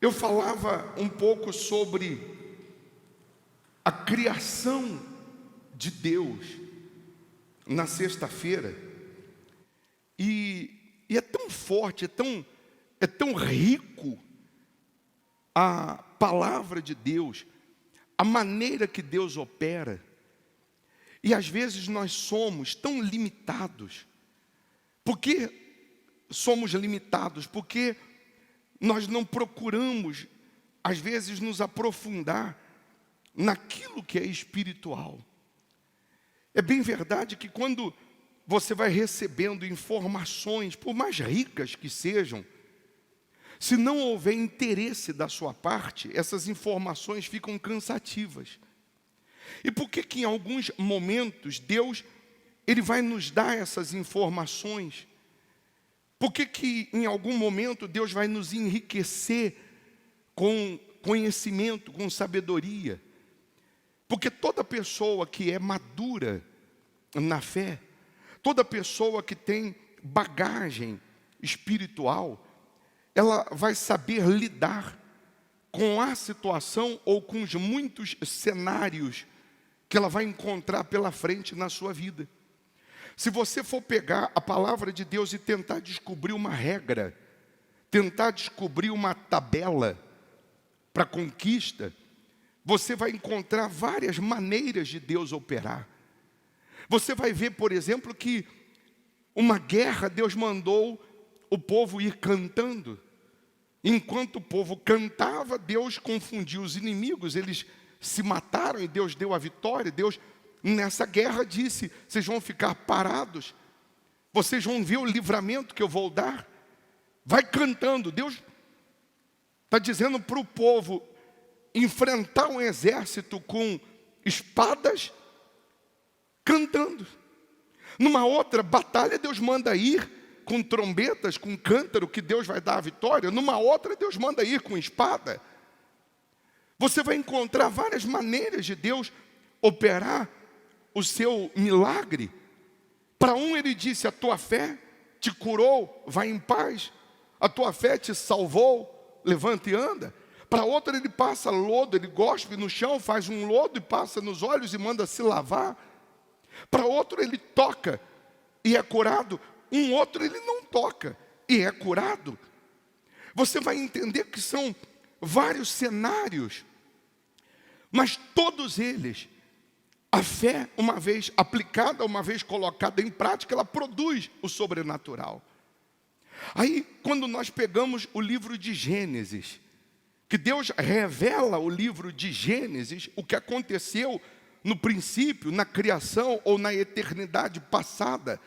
Eu falava um pouco sobre a criação de Deus na sexta-feira, e é tão forte, é tão rico a palavra de Deus, a maneira que Deus opera, e às vezes nós somos tão limitados. Por que somos limitados? Porque nós não procuramos, às vezes, nos aprofundar naquilo que é espiritual. É bem verdade que quando você vai recebendo informações, por mais ricas que sejam, se não houver interesse da sua parte, essas informações ficam cansativas. E por que que em alguns momentos Deus, Ele vai nos dar essas informações? Por que que em algum momento Deus vai nos enriquecer com conhecimento, com sabedoria? Porque toda pessoa que é madura na fé, toda pessoa que tem bagagem espiritual, ela vai saber lidar com a situação ou com os muitos cenários que ela vai encontrar pela frente na sua vida. Se você for pegar a palavra de Deus e tentar descobrir uma regra, tentar descobrir uma tabela para conquista, você vai encontrar várias maneiras de Deus operar. Você vai ver, por exemplo, que uma guerra Deus mandou o povo ir cantando. Enquanto o povo cantava, Deus confundiu os inimigos, eles se mataram e Deus deu a vitória. Deus, nessa guerra, disse: vocês vão ficar parados, vocês vão ver o livramento que eu vou dar. Vai cantando. Deus está dizendo para o povo enfrentar um exército com espadas, cantando. Numa outra batalha, Deus manda ir com trombetas, com cântaro, que Deus vai dar a vitória. Numa outra, Deus manda ir com espada. Você vai encontrar várias maneiras de Deus operar o seu milagre. Para um Ele disse: a tua fé te curou, vai em paz. A tua fé te salvou, levanta e anda. Para outro Ele passa lodo, Ele gospe no chão, faz um lodo e passa nos olhos e manda se lavar. Para outro Ele toca e é curado. Um outro Ele não toca e é curado. Você vai entender que são vários cenários, mas todos eles, a fé, uma vez aplicada, uma vez colocada em prática, ela produz o sobrenatural. Aí, quando nós pegamos o livro de Gênesis, que Deus revela o livro de Gênesis, o que aconteceu no princípio, na criação ou na eternidade passada,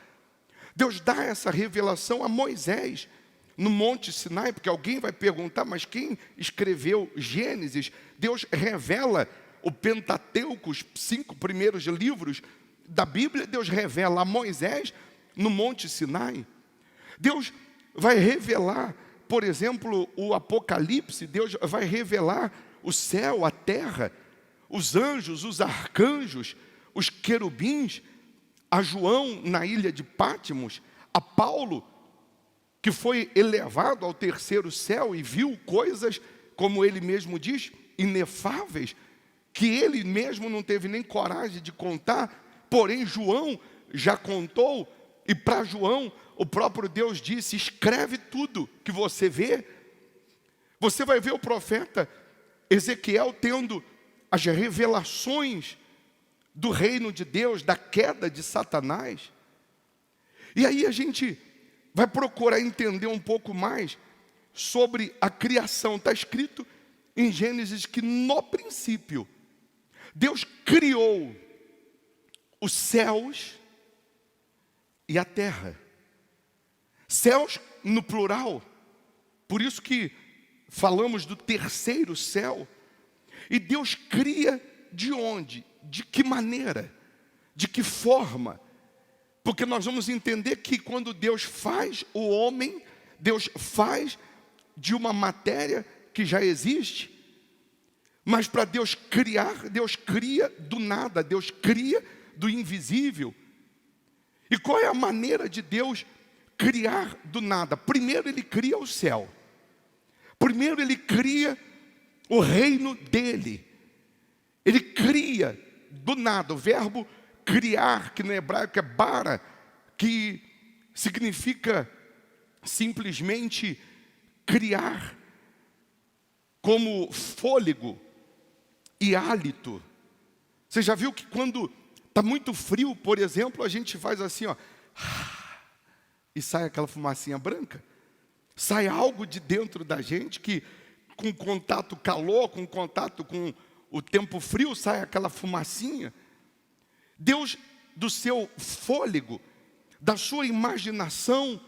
Deus dá essa revelação a Moisés no Monte Sinai, porque alguém vai perguntar: mas quem escreveu Gênesis? Deus revela o Pentateuco, os 5 primeiros livros da Bíblia, Deus revela a Moisés no Monte Sinai. Deus vai revelar, por exemplo, o Apocalipse. Deus vai revelar o céu, a terra, os anjos, os arcanjos, os querubins, a João na ilha de Pátimos, a Paulo, que foi elevado ao terceiro céu e viu coisas, como ele mesmo diz, inefáveis, que ele mesmo não teve nem coragem de contar, porém João já contou. E para João, o próprio Deus disse: escreve tudo que você vê. Você vai ver o profeta Ezequiel tendo as revelações do reino de Deus, da queda de Satanás. E aí a gente vai procurar entender um pouco mais sobre a criação. Está escrito em Gênesis que no princípio Deus criou os céus e a terra. Céus no plural, por isso que falamos do terceiro céu. E Deus cria de onde? De que maneira? De que forma? Porque nós vamos entender que quando Deus faz o homem, Deus faz de uma matéria que já existe. Mas para Deus criar, Deus cria do nada, Deus cria do invisível. E qual é a maneira de Deus criar do nada? Primeiro Ele cria o céu. Primeiro ele cria o reino dele. Ele cria do nada. O verbo criar, que no hebraico é bara, que significa simplesmente criar, como fôlego e hálito. Você já viu que quando está muito frio, por exemplo, a gente faz assim, ó, e sai aquela fumacinha branca? Sai algo de dentro da gente que, com contato calor, com contato com o tempo frio, sai aquela fumacinha. Deus, do seu fôlego, da sua imaginação,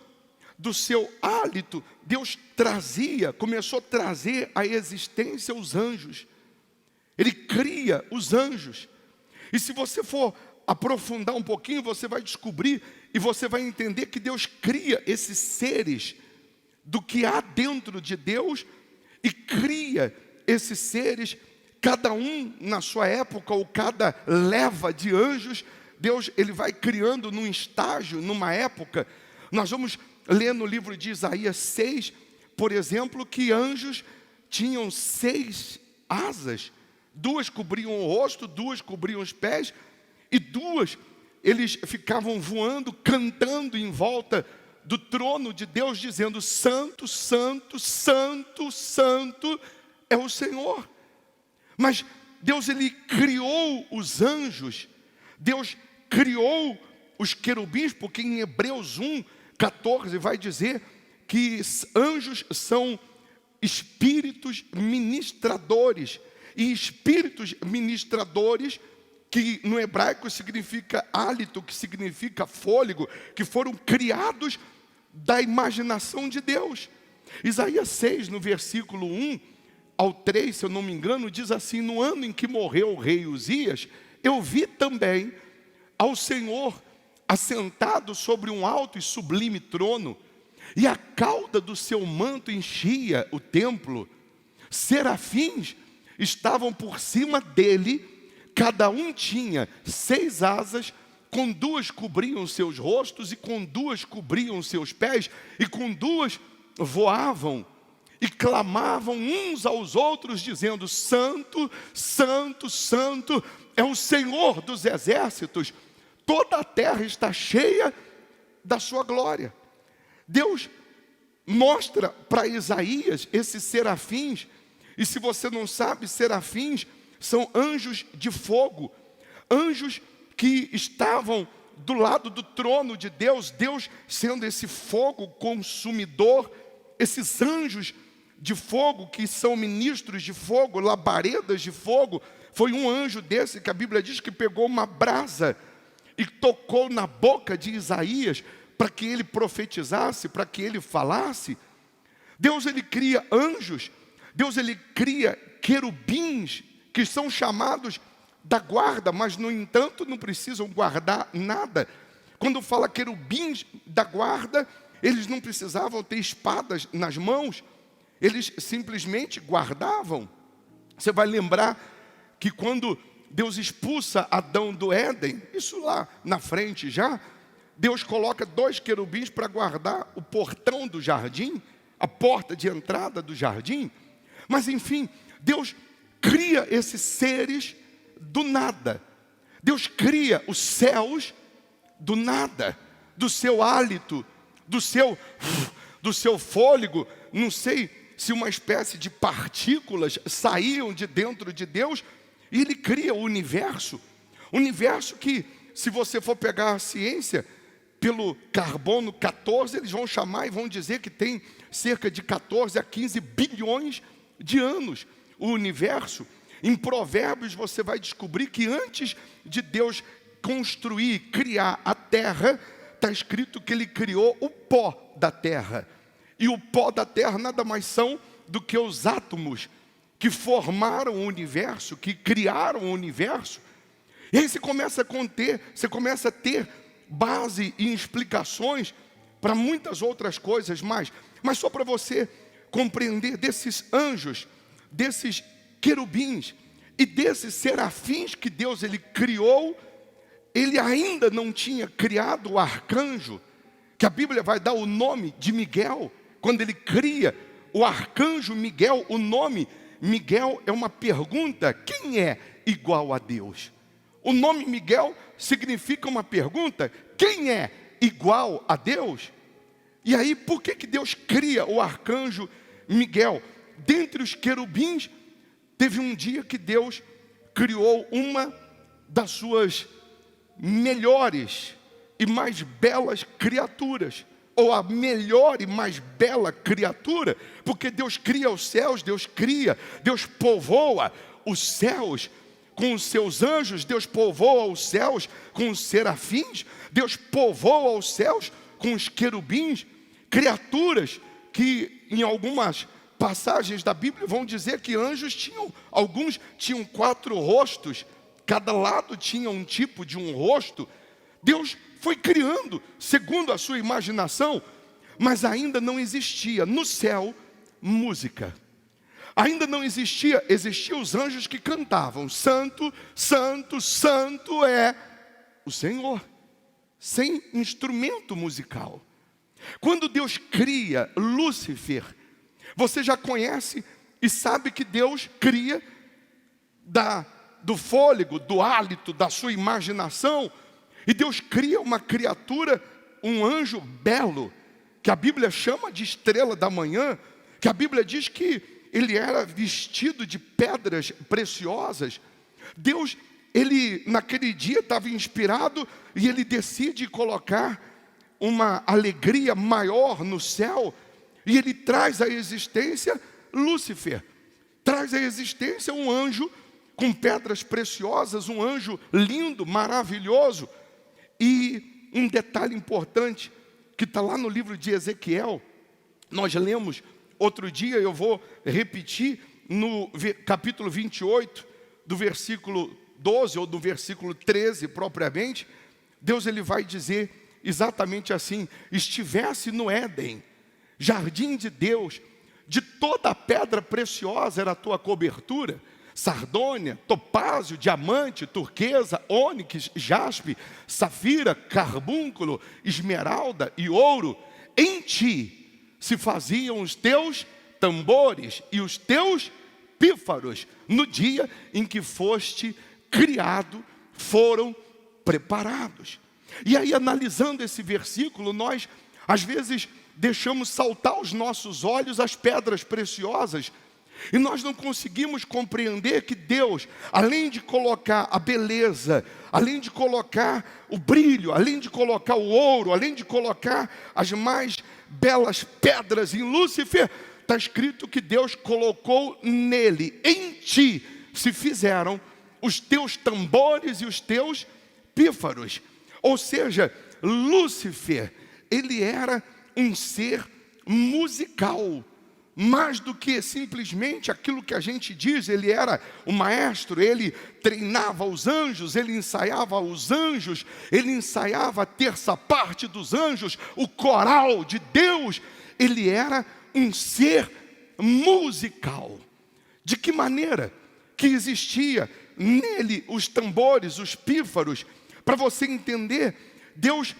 do seu hálito, Deus começou a trazer à existência os anjos. Ele cria os anjos. E se você for aprofundar um pouquinho, você vai descobrir e você vai entender que Deus cria esses seres do que há dentro de Deus e cria esses seres, cada um na sua época, ou cada leva de anjos. Deus, ele vai criando num estágio, numa época. Nós vamos ler no livro de Isaías 6, por exemplo, que anjos tinham 6 asas. 2 cobriam o rosto, 2 cobriam os pés, e 2 eles ficavam voando, cantando em volta do trono de Deus, dizendo: Santo, Santo, Santo, Santo é o Senhor. Mas Deus, ele criou os anjos, Deus criou os querubins, porque em Hebreus 1:14 vai dizer que anjos são espíritos ministradores. E espíritos ministradores, que no hebraico significa hálito, que significa fôlego, que foram criados da imaginação de Deus. Isaías 6, no versículo 1 ao 3, se eu não me engano, diz assim: no ano em que morreu o rei Uzias, eu vi também ao Senhor assentado sobre um alto e sublime trono, e a cauda do seu manto enchia o templo. Serafins estavam por cima dele, cada um tinha 6 asas, com 2 cobriam seus rostos, e com 2 cobriam seus pés, e com 2 voavam, e clamavam uns aos outros, dizendo: Santo, Santo, Santo é o Senhor dos exércitos, toda a terra está cheia da sua glória. Deus mostra para Isaías esses serafins. E se você não sabe, serafins são anjos de fogo, anjos que estavam do lado do trono de Deus, Deus sendo esse fogo consumidor. Esses anjos de fogo, que são ministros de fogo, labaredas de fogo. Foi um anjo desse que a Bíblia diz que pegou uma brasa e tocou na boca de Isaías, para que ele profetizasse, para que ele falasse. Deus, ele cria anjos. Deus, ele cria querubins, que são chamados da guarda, mas no entanto não precisam guardar nada. Quando fala querubins da guarda, eles não precisavam ter espadas nas mãos, eles simplesmente guardavam. Você vai lembrar que quando Deus expulsa Adão do Éden, isso lá na frente já, Deus coloca 2 querubins para guardar o portão do jardim, a porta de entrada do jardim. Mas enfim, Deus cria esses seres do nada. Deus cria os céus do nada, do seu hálito, do seu fôlego. Não sei se uma espécie de partículas saíam de dentro de Deus, e ele cria o universo. Universo que, se você for pegar a ciência, pelo carbono 14, eles vão chamar e vão dizer que tem cerca de 14 a 15 bilhões de anos o universo. Em Provérbios você vai descobrir que antes de Deus construir, criar a terra, está escrito que ele criou o pó da terra. E o pó da terra nada mais são do que os átomos que formaram o universo, que criaram o universo. E aí você começa a ter base e explicações para muitas outras coisas mais. Mas só para você compreender, desses anjos, desses querubins e desses serafins que Deus, ele criou, ele ainda não tinha criado o arcanjo, que a Bíblia vai dar o nome de Miguel, quando ele cria o arcanjo Miguel, o nome Miguel é uma pergunta: quem é igual a Deus? O nome Miguel significa uma pergunta: quem é igual a Deus? E aí, por que Deus cria o arcanjo Miguel? Dentre os querubins, teve um dia que Deus criou uma das suas melhores e mais belas criaturas, ou a melhor e mais bela criatura, porque Deus cria os céus, Deus povoa os céus com os seus anjos, Deus povoa os céus com os serafins, Deus povoa os céus com os querubins, criaturas que em algumas passagens da Bíblia vão dizer que anjos alguns tinham 4 rostos, cada lado tinha um tipo de um rosto. Deus foi criando segundo a sua imaginação, mas ainda não existia no céu música. Ainda não existiam os anjos que cantavam: Santo, Santo, Santo é o Senhor, sem instrumento musical. Quando Deus cria Lúcifer, você já conhece e sabe que Deus cria do fôlego, do hálito, da sua imaginação. E Deus cria uma criatura, um anjo belo, que a Bíblia chama de estrela da manhã, que a Bíblia diz que ele era vestido de pedras preciosas. Deus, ele naquele dia estava inspirado e ele decide colocar uma alegria maior no céu, e ele traz à existência Lúcifer, traz à existência um anjo com pedras preciosas, um anjo lindo, maravilhoso. E um detalhe importante, que está lá no livro de Ezequiel, nós lemos outro dia, eu vou repetir, no capítulo 28, do versículo 12, ou do versículo 13 propriamente, Deus ele vai dizer exatamente assim: estivesse no Éden, jardim de Deus, de toda a pedra preciosa era a tua cobertura, sardônia, topázio, diamante, turquesa, ônix, jaspe, safira, carbúnculo, esmeralda e ouro. Em ti se faziam os teus tambores e os teus pífaros. No dia em que foste criado, foram preparados. E aí, analisando esse versículo, nós às vezes deixamos saltar aos nossos olhos as pedras preciosas, e nós não conseguimos compreender que Deus, além de colocar a beleza, além de colocar o brilho, além de colocar o ouro, além de colocar as mais belas pedras em Lúcifer, está escrito que Deus colocou nele, em ti, se fizeram os teus tambores e os teus pífaros. Ou seja, Lúcifer, ele era um ser musical, mais do que simplesmente aquilo que a gente diz. Ele era o maestro, ele treinava os anjos, ele ensaiava os anjos, ele ensaiava a terça parte dos anjos, o coral de Deus. Ele era um ser musical. De que maneira? Que existia nele os tambores, os pífaros. Para você entender, Deus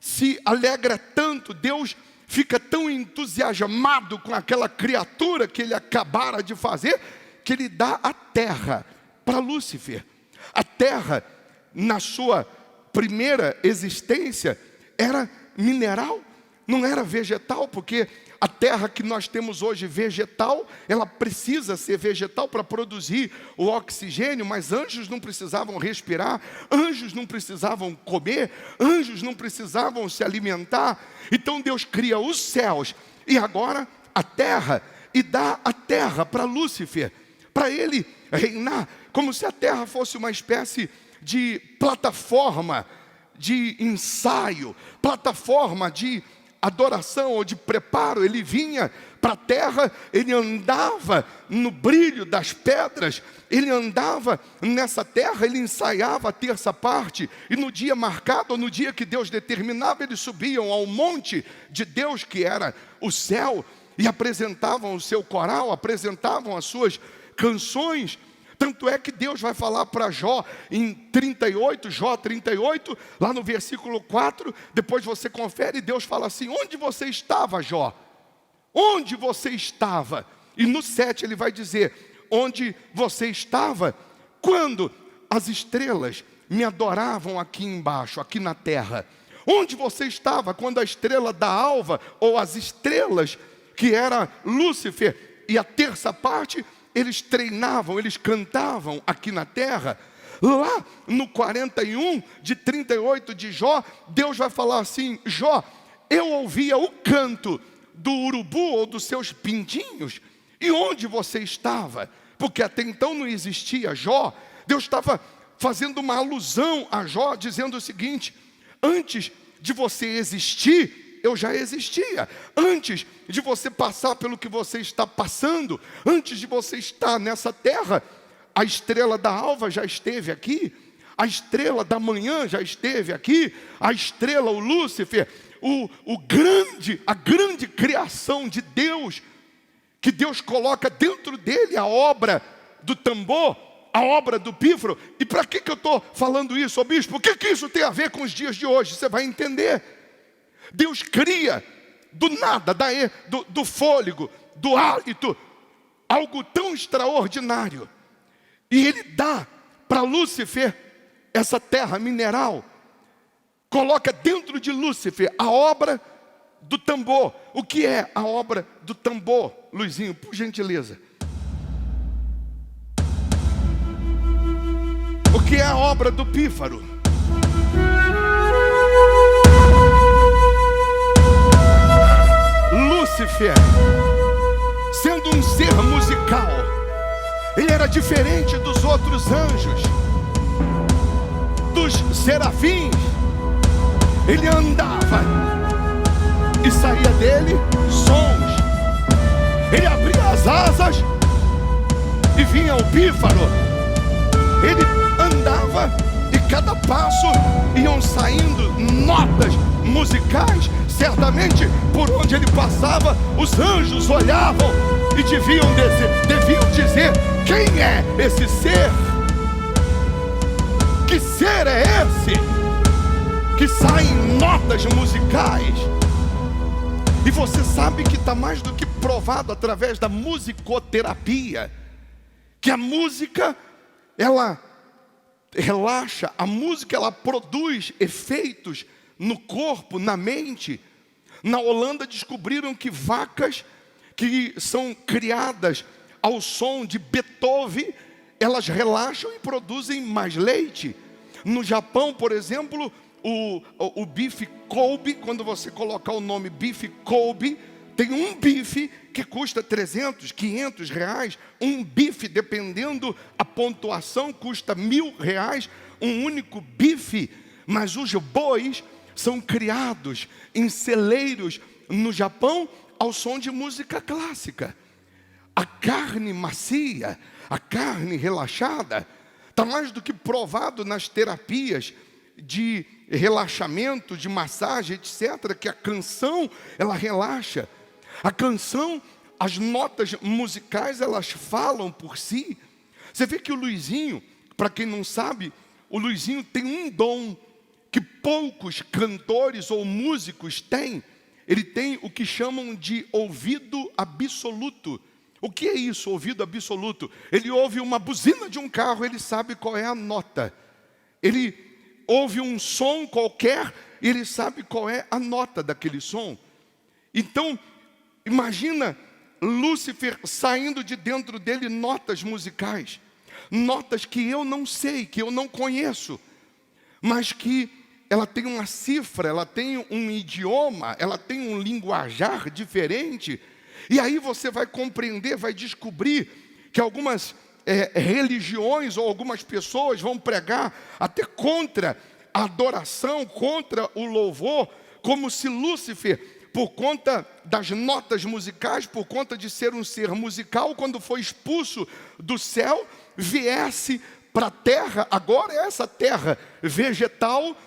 se alegra tanto, Deus fica tão entusiasmado com aquela criatura que ele acabara de fazer, que ele dá a terra para Lúcifer. A terra, na sua primeira existência, era mineral, não era vegetal, porque a terra que nós temos hoje vegetal, ela precisa ser vegetal para produzir o oxigênio, mas anjos não precisavam respirar, anjos não precisavam comer, anjos não precisavam se alimentar. Então Deus cria os céus e agora a terra, e dá a terra para Lúcifer, para ele reinar, como se a terra fosse uma espécie de plataforma de ensaio, plataforma de adoração ou de preparo. Ele vinha para a terra, ele andava no brilho das pedras, ele andava nessa terra, ele ensaiava a terça parte, e no dia marcado, ou no dia que Deus determinava, eles subiam ao monte de Deus, que era o céu, e apresentavam o seu coral, apresentavam as suas canções. Tanto é que Deus vai falar para Jó em 38, Jó 38, lá no versículo 4, depois você confere, Deus fala assim: onde você estava, Jó? onde você estava? E no 7 ele vai dizer, onde você estava quando as estrelas me adoravam aqui embaixo, aqui na terra. Onde você estava quando a estrela da alva, ou as estrelas, que era Lúcifer, e a terça parte, eles treinavam, eles cantavam aqui na terra. Lá no 41, de 38 de Jó, Deus vai falar assim, Jó, eu ouvia o canto do urubu ou dos seus pintinhos, e onde você estava? Porque até então não existia Jó. Deus estava fazendo uma alusão a Jó, dizendo o seguinte, antes de você existir, eu já existia. Antes de você passar pelo que você está passando, antes de você estar nessa terra, a estrela da alva já esteve aqui, a estrela da manhã já esteve aqui, a estrela, o Lúcifer, a grande criação de Deus, que Deus coloca dentro dele a obra do tambor, a obra do pífaro. E para que eu estou falando isso, ô bispo? O que isso tem a ver com os dias de hoje? Você vai entender. Deus cria do nada, do fôlego, do hálito, algo tão extraordinário. E Ele dá para Lúcifer essa terra mineral. Coloca dentro de Lúcifer a obra do tambor. O que é a obra do tambor, Luizinho, por gentileza? O que é a obra do pífaro? Lúcifer, sendo um ser musical, ele era diferente dos outros anjos, dos serafins. Ele andava e saía dele sons. Ele abria as asas e vinha o pífaro. Ele andava e cada passo iam saindo notas musicais. Certamente por onde ele passava, os anjos olhavam e deviam dizer, quem é esse ser? Que ser é esse que sai em notas musicais? E você sabe que está mais do que provado através da musicoterapia, que a música, ela relaxa, a música ela produz efeitos no corpo, na mente. Na Holanda descobriram que vacas que são criadas ao som de Beethoven, elas relaxam e produzem mais leite. No Japão, por exemplo, o bife Kobe, quando você colocar o nome bife Kobe, tem um bife que custa 300, 500 reais. Um bife, dependendo a pontuação, custa R$1.000, um único bife. Mas os bois são criados em celeiros no Japão ao som de música clássica. A carne macia, a carne relaxada, está mais do que provado nas terapias de relaxamento, de massagem, etc., que a canção, ela relaxa. A canção, as notas musicais, elas falam por si. Você vê que o Luizinho, para quem não sabe, o Luizinho tem um dom que poucos cantores ou músicos têm. Ele tem o que chamam de ouvido absoluto. O que é isso, ouvido absoluto? Ele ouve uma buzina de um carro, ele sabe qual é a nota. Ele ouve um som qualquer, e ele sabe qual é a nota daquele som. Então, imagina Lúcifer saindo de dentro dele notas musicais. Notas que eu não sei, que eu não conheço, mas que ela tem uma cifra, ela tem um idioma, ela tem um linguajar diferente. E aí você vai compreender, vai descobrir que algumas religiões ou algumas pessoas vão pregar até contra a adoração, contra o louvor, como se Lúcifer, por conta das notas musicais, por conta de ser um ser musical, quando foi expulso do céu, viesse para a terra. Agora é essa terra vegetal,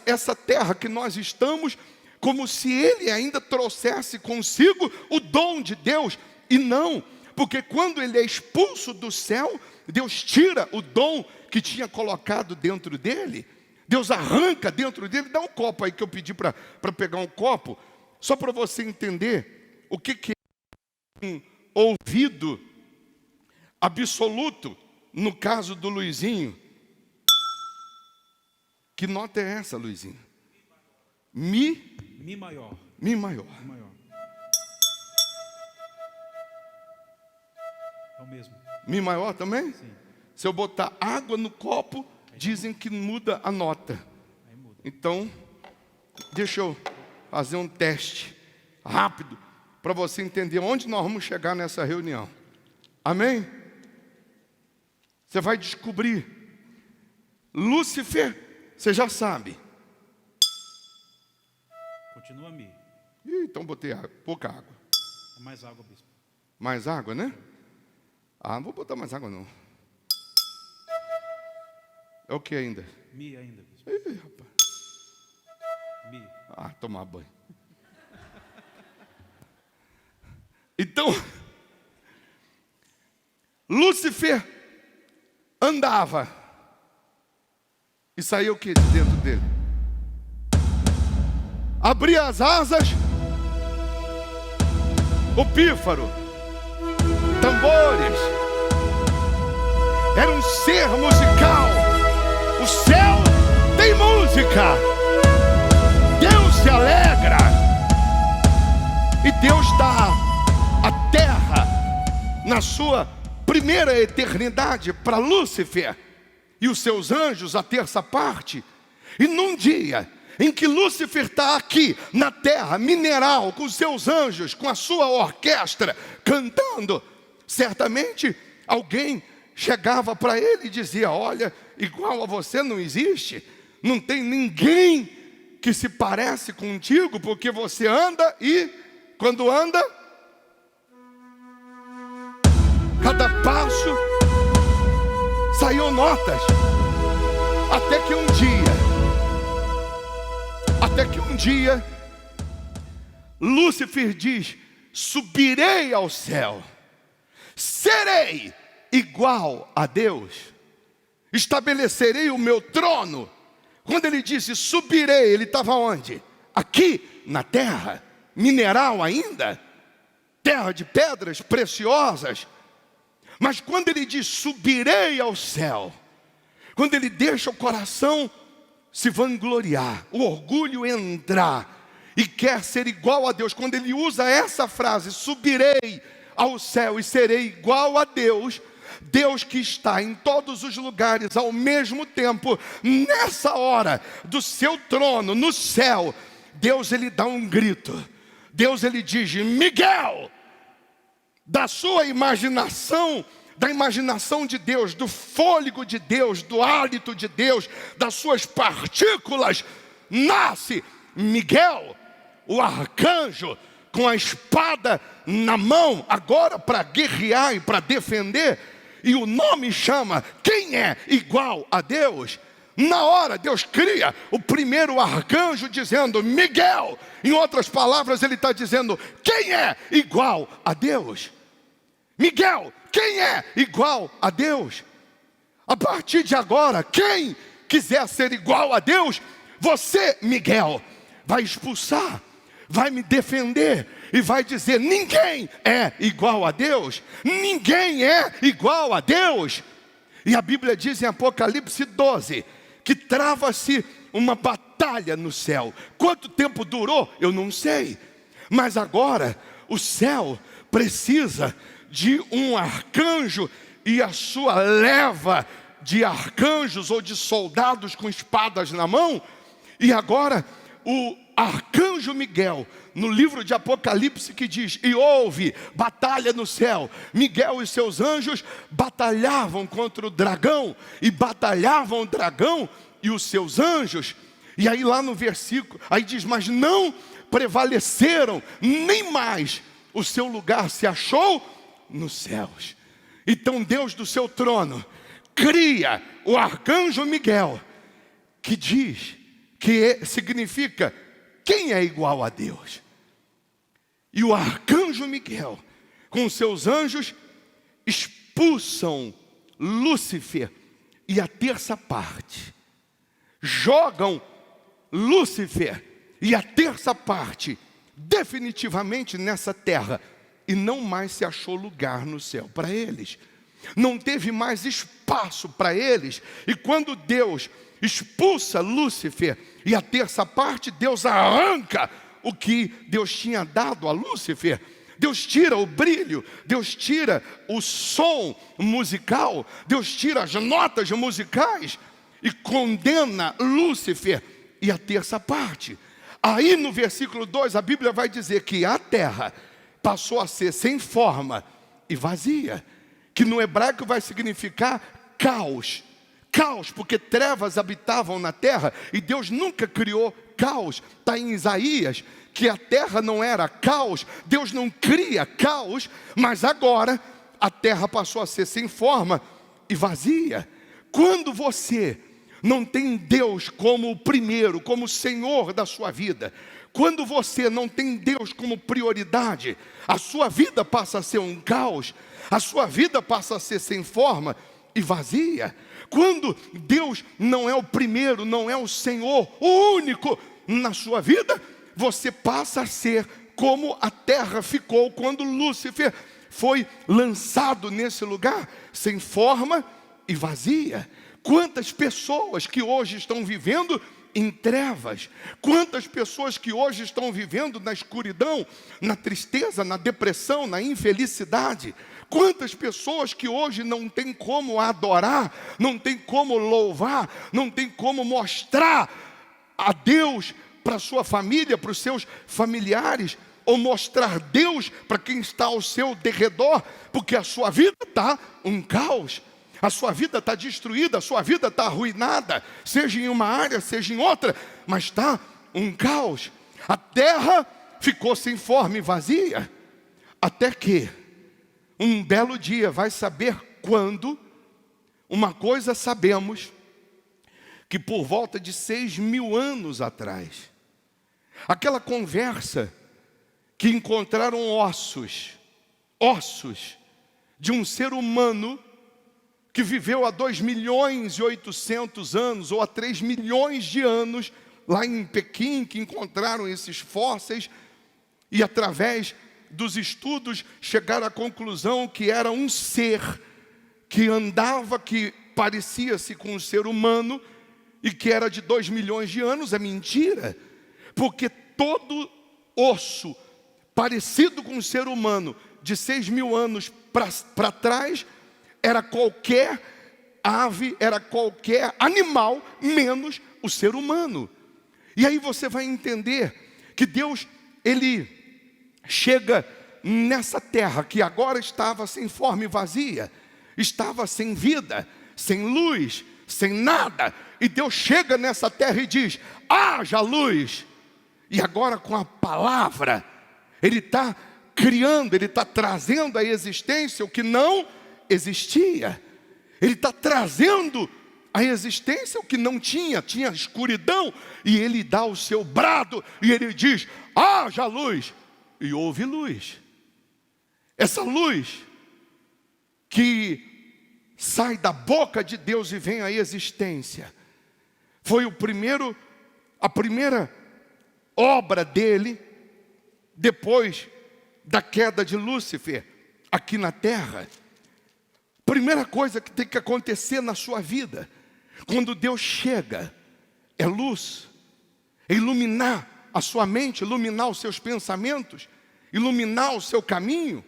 essa terra que nós estamos, como se ele ainda trouxesse consigo o dom de Deus. E não, porque quando ele é expulso do céu, Deus tira o dom que tinha colocado dentro dele. Deus arranca dentro dele. Dá um copo aí que eu pedi para pegar um copo, só para você entender o que um ouvido absoluto, no caso do Luizinho. Que nota é essa, Luizinho? Mi? Mi maior. Mi maior. Mi maior. É o mesmo. Mi maior também? Sim. Se eu botar água no copo, dizem que muda a nota. Aí muda. Então, deixa eu fazer um teste rápido para você entender onde nós vamos chegar nessa reunião. Amém? Você vai descobrir. Lúcifer, você já sabe. Continua Mi. Então botei água, pouca água. É mais água, bispo. Mais água, né? Ah, não vou botar mais água não. É o que ainda? Mi ainda, bispo. Ih, rapaz. Mi. Ah, tomar banho. Então, Lúcifer andava. E saiu o que de dentro dele? Abria as asas, o pífaro, tambores. Era um ser musical. O céu tem música. Deus se alegra. E Deus dá a terra na sua primeira eternidade para Lúcifer e os seus anjos, a terça parte. E num dia em que Lúcifer está aqui na terra, mineral, com os seus anjos, com a sua orquestra, cantando, certamente alguém chegava para ele e dizia: olha, igual a você não existe, não tem ninguém que se parece contigo, porque você anda e, quando anda, cada passo saiu notas, até que um dia, Lúcifer diz: subirei ao céu, serei igual a Deus, estabelecerei o meu trono. Quando ele disse subirei, ele estava onde? Aqui na terra, mineral ainda, terra de pedras preciosas. Mas quando ele diz subirei ao céu, quando ele deixa o coração se vangloriar, o orgulho entrar e quer ser igual a Deus, quando ele usa essa frase, subirei ao céu e serei igual a Deus, Deus que está em todos os lugares ao mesmo tempo, nessa hora do seu trono, no céu, Deus ele dá um grito. Deus ele diz: Miguel, da sua imaginação, da imaginação de Deus, do fôlego de Deus, do hálito de Deus, das suas partículas, nasce Miguel, o arcanjo, com a espada na mão, agora para guerrear e para defender. E o nome chama: quem é igual a Deus? Na hora Deus cria o primeiro arcanjo dizendo Miguel. Em outras palavras ele está dizendo: quem é igual a Deus? Miguel, quem é igual a Deus? A partir de agora, quem quiser ser igual a Deus, você, Miguel, vai expulsar, vai me defender e vai dizer: ninguém é igual a Deus, ninguém é igual a Deus. E a Bíblia diz em Apocalipse 12 que trava-se uma batalha no céu. Quanto tempo durou? Eu não sei. Mas agora o céu precisa de um arcanjo e a sua leva de arcanjos ou de soldados com espadas na mão. E agora o arcanjo Miguel, no livro de Apocalipse, que diz: e houve batalha no céu. Miguel e seus anjos batalhavam contra o dragão, e batalhavam o dragão e os seus anjos. E aí lá no versículo, aí diz: mas não prevaleceram, nem mais o seu lugar se achou nos céus. Então Deus do seu trono cria o arcanjo Miguel, que diz, que significa quem é igual a Deus. E o arcanjo Miguel, com seus anjos, expulsam Lúcifer e a terça parte, jogam Lúcifer e a terça parte definitivamente nessa terra, e não mais se achou lugar no céu para eles. Não teve mais espaço para eles. E quando Deus expulsa Lúcifer, e a terça parte, Deus arranca o que Deus tinha dado a Lúcifer. Deus tira o brilho, Deus tira o som musical, Deus tira as notas musicais e condena Lúcifer e a terça parte. Aí no versículo 2 a Bíblia vai dizer que a terra passou a ser sem forma e vazia, que no hebraico vai significar caos. Caos, porque trevas habitavam na terra e Deus nunca criou caos. Está em Isaías que a terra não era caos, Deus não cria caos, mas agora a terra passou a ser sem forma e vazia. Quando você não tem Deus como o primeiro, como o Senhor da sua vida, quando você não tem Deus como prioridade, a sua vida passa a ser um caos, a sua vida passa a ser sem forma e vazia. Quando Deus não é o primeiro, não é o Senhor, o único na sua vida, você passa a ser como a terra ficou quando Lúcifer foi lançado nesse lugar, sem forma e vazia. Quantas pessoas que hoje estão vivendo em trevas, quantas pessoas que hoje estão vivendo na escuridão, na tristeza, na depressão, na infelicidade. Quantas pessoas que hoje não tem como adorar, não tem como louvar, não tem como mostrar a Deus para a sua família, para os seus familiares, ou mostrar Deus para quem está ao seu derredor, porque a sua vida está um caos, a sua vida está destruída, a sua vida está arruinada, seja em uma área, seja em outra, mas está um caos. A terra ficou sem forma e vazia, até que um belo dia, vai saber quando, uma coisa sabemos, que por volta de 6.000 anos atrás, aquela conversa que encontraram ossos de um ser humano que viveu há 2.800.000 anos, ou há 3 milhões de anos, lá em Pequim, que encontraram esses fósseis, e através dos estudos chegaram à conclusão que era um ser que andava, que parecia-se com um ser humano, e que era de 2 milhões de anos. É mentira, porque todo osso parecido com um ser humano de 6.000 anos para trás era qualquer ave, era qualquer animal, menos o ser humano. E aí você vai entender que Deus, Ele chega nessa terra que agora estava sem forma e vazia, estava sem vida, sem luz, sem nada, e Deus chega nessa terra e diz: haja luz. E agora com a palavra Ele está criando, Ele está trazendo à existência o que não existia. Ele está trazendo à existência o que não tinha escuridão, e Ele dá o seu brado, e Ele diz: haja luz, e houve luz. Essa luz que sai da boca de Deus e vem à existência, foi a primeira obra dele, depois da queda de Lúcifer, aqui na terra. Primeira coisa que tem que acontecer na sua vida, quando Deus chega, é luz, é iluminar a sua mente, iluminar os seus pensamentos, iluminar o seu caminho.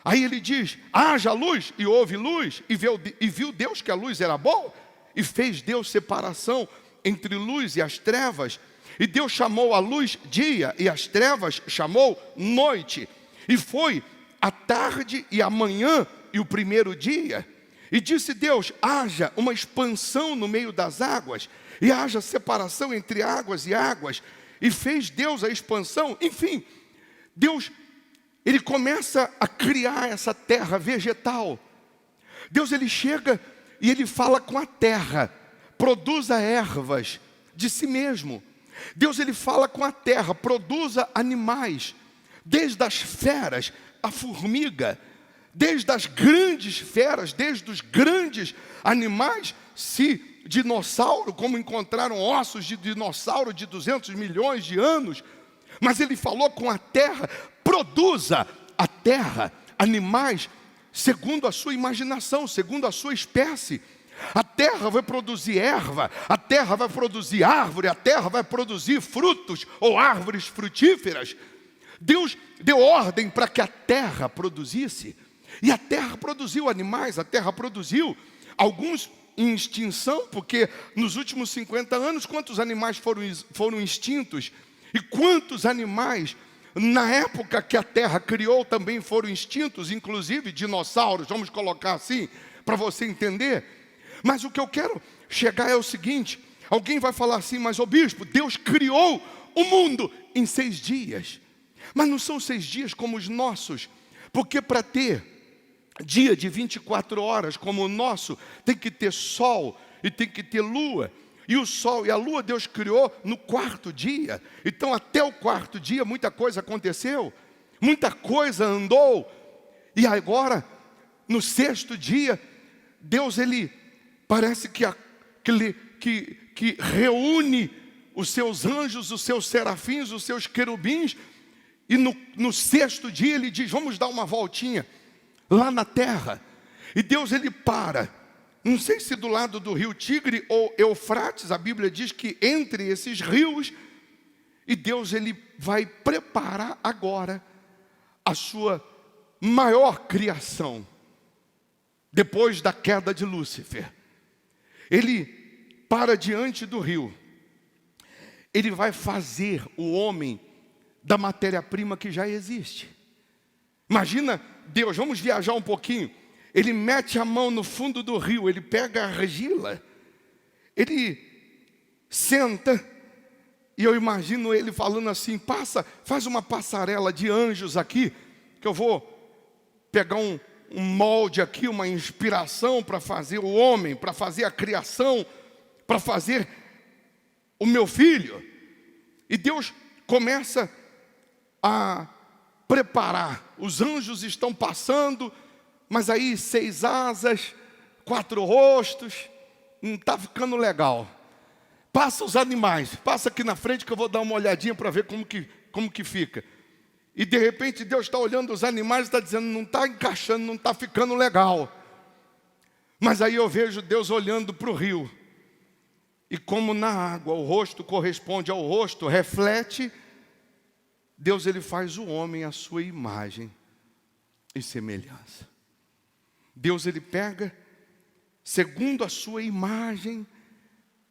Aí Ele diz: haja luz, e houve luz, e viu Deus que a luz era boa, e fez Deus separação entre luz e as trevas. E Deus chamou a luz dia, e as trevas chamou noite. E foi a tarde e a manhã e o primeiro dia. E disse Deus: haja uma expansão no meio das águas, e haja separação entre águas e águas. E fez Deus a expansão. Enfim, Deus, Ele começa a criar essa terra vegetal. Deus, Ele chega e Ele fala com a terra: produza ervas de si mesmo. Deus, Ele fala com a terra: produza animais, desde as feras, a formiga, desde as grandes feras, desde os grandes animais, se dinossauro, como encontraram ossos de dinossauro de 200 milhões de anos. Mas Ele falou com a terra: produza a terra animais segundo a sua imaginação, segundo a sua espécie. A terra vai produzir erva, a terra vai produzir árvore, a terra vai produzir frutos ou árvores frutíferas. Deus deu ordem para que a terra produzisse. E a terra produziu animais, a terra produziu alguns em extinção, porque nos últimos 50 anos, quantos animais foram extintos? E quantos animais, na época que a terra criou, também foram extintos, inclusive dinossauros, vamos colocar assim, para você entender. Mas o que eu quero chegar é o seguinte: alguém vai falar assim, mas ô bispo, Deus criou o mundo em 6 dias. Mas não são 6 dias como os nossos, porque para ter dia de 24 horas como o nosso, tem que ter sol e tem que ter lua. E o sol e a lua Deus criou no 4º dia. Então até o 4º dia muita coisa aconteceu, muita coisa andou. E agora, no 6º dia, Deus ele parece que reúne os seus anjos, os seus serafins, os seus querubins. E no 6º dia ele diz, vamos dar uma voltinha lá na terra. E Deus ele para, não sei se do lado do rio Tigre ou Eufrates, a Bíblia diz que entre esses rios, e Deus ele vai preparar agora a sua maior criação, depois da queda de Lúcifer. Ele para diante do rio, ele vai fazer o homem da matéria-prima que já existe. Imagina Deus, vamos viajar um pouquinho. Ele mete a mão no fundo do rio, ele pega a argila, ele senta, e eu imagino ele falando assim, faz uma passarela de anjos aqui, que eu vou pegar um molde aqui, uma inspiração para fazer o homem, para fazer a criação, para fazer o meu filho. E Deus começa a preparar, os anjos estão passando, mas aí 6 asas, 4 rostos, não está ficando legal. Passa os animais, passa aqui na frente que eu vou dar uma olhadinha para ver como que fica. E de repente Deus está olhando os animais e está dizendo, não está encaixando, não está ficando legal. Mas aí eu vejo Deus olhando para o rio. E como na água o rosto corresponde ao rosto, reflete, Deus ele faz o homem à sua imagem e semelhança. Deus ele pega, segundo a sua imagem,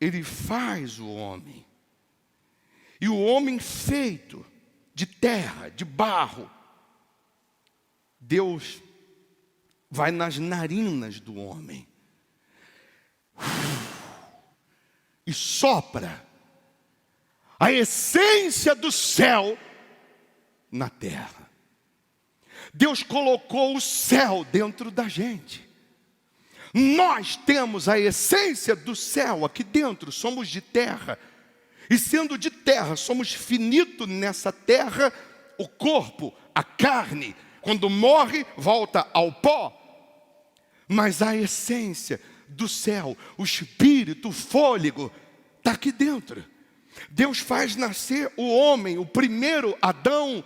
ele faz o homem. E o homem feito de terra, de barro, Deus vai nas narinas do homem e sopra a essência do céu na terra. Deus colocou o céu dentro da gente. Nós temos a essência do céu aqui dentro, somos de terra. E sendo de terra, somos finitos nessa terra, o corpo, a carne, quando morre, volta ao pó. Mas a essência do céu, o espírito, o fôlego, está aqui dentro. Deus faz nascer o homem, o primeiro Adão.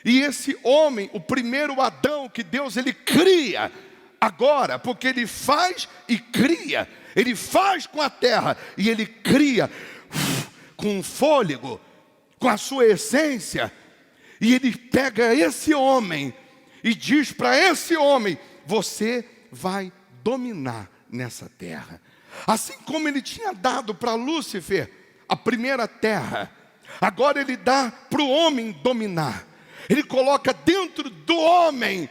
E esse homem, o primeiro Adão que Deus ele cria agora, porque ele faz e cria. Ele faz com a terra e ele cria com o fôlego, com a sua essência. E ele pega esse homem e diz para esse homem, você vai dominar nessa terra. Assim como ele tinha dado para Lúcifer a primeira terra, agora ele dá para o homem dominar. Ele coloca dentro do homem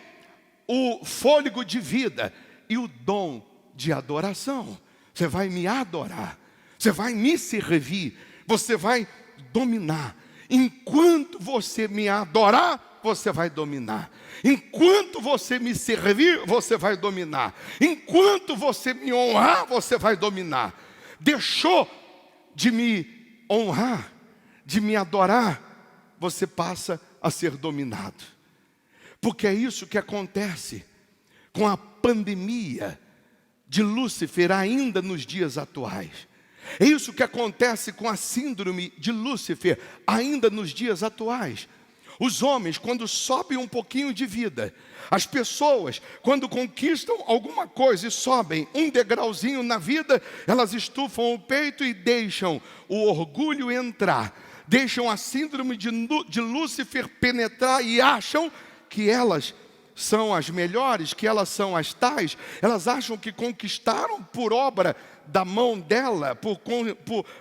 o fôlego de vida e o dom de adoração. Você vai me adorar, você vai me servir, você vai dominar. Enquanto você me adorar, você vai dominar. Enquanto você me servir, você vai dominar. Enquanto você me honrar, você vai dominar. Deixou de me honrar, de me adorar, você passa a ser dominado. Porque é isso que acontece com a pandemia de Lúcifer ainda nos dias atuais. É isso que acontece com a síndrome de Lúcifer ainda nos dias atuais. Os homens, quando sobem um pouquinho de vida, as pessoas, quando conquistam alguma coisa e sobem um degrauzinho na vida, elas estufam o peito e deixam o orgulho entrar, deixam a síndrome de Lúcifer penetrar e acham que elas são as melhores, que elas são as tais. Elas acham que conquistaram por obra da mão dela,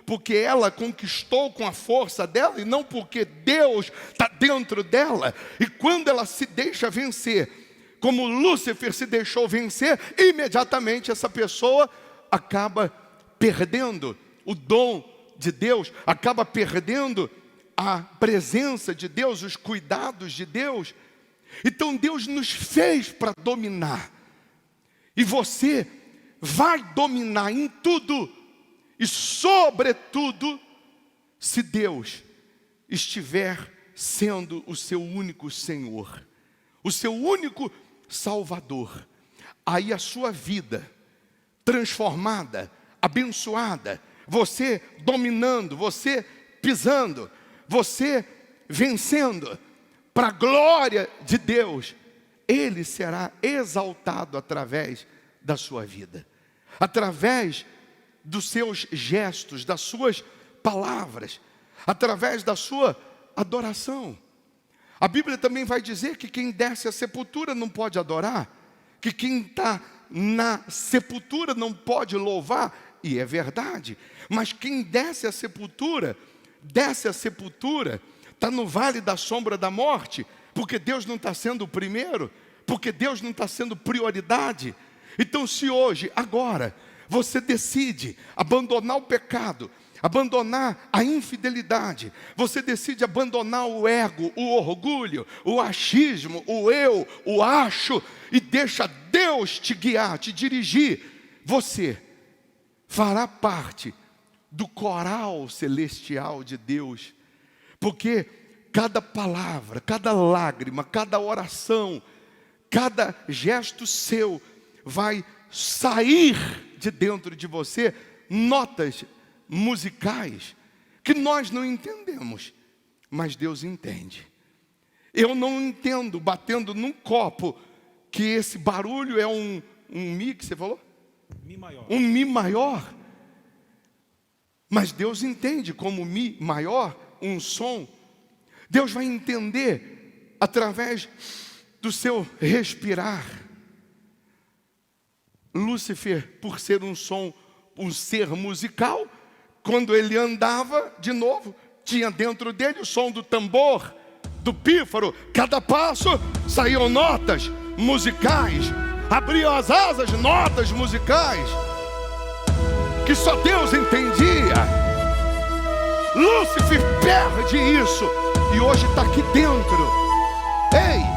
porque ela conquistou com a força dela e não porque Deus está dentro dela. E quando ela se deixa vencer, como Lúcifer se deixou vencer, imediatamente essa pessoa acaba perdendo o dom de Deus, acaba perdendo a presença de Deus, os cuidados de Deus. Então Deus nos fez para dominar, e você vai dominar em tudo e sobretudo se Deus estiver sendo o seu único Senhor, o seu único Salvador. Aí a sua vida transformada, abençoada, você dominando, você pisando, você vencendo, para a glória de Deus, Ele será exaltado através da sua vida, através dos seus gestos, das suas palavras, através da sua adoração. A Bíblia também vai dizer que quem desce à sepultura não pode adorar, que quem está na sepultura não pode louvar, e é verdade, mas quem desce à sepultura, está no vale da sombra da morte, porque Deus não está sendo o primeiro, porque Deus não está sendo prioridade. Então, se hoje, agora, você decide abandonar o pecado, abandonar a infidelidade, você decide abandonar o ego, o orgulho, o achismo, o eu, o acho, e deixa Deus te guiar, te dirigir, você fará parte do coral celestial de Deus, porque cada palavra, cada lágrima, cada oração, cada gesto seu vai sair de dentro de você notas musicais que nós não entendemos, mas Deus entende. Eu não entendo batendo num copo que esse barulho é um Mi, que você falou? Mi maior. Um Mi maior. Mas Deus entende como Mi maior, um som. Deus vai entender através do seu respirar. Lúcifer, por ser um ser musical, quando ele andava de novo, tinha dentro dele o som do tambor, do pífaro. Cada passo saíam notas musicais, abriam as asas, notas musicais, que só Deus entendia. Lúcifer perde isso e hoje está aqui dentro. Ei!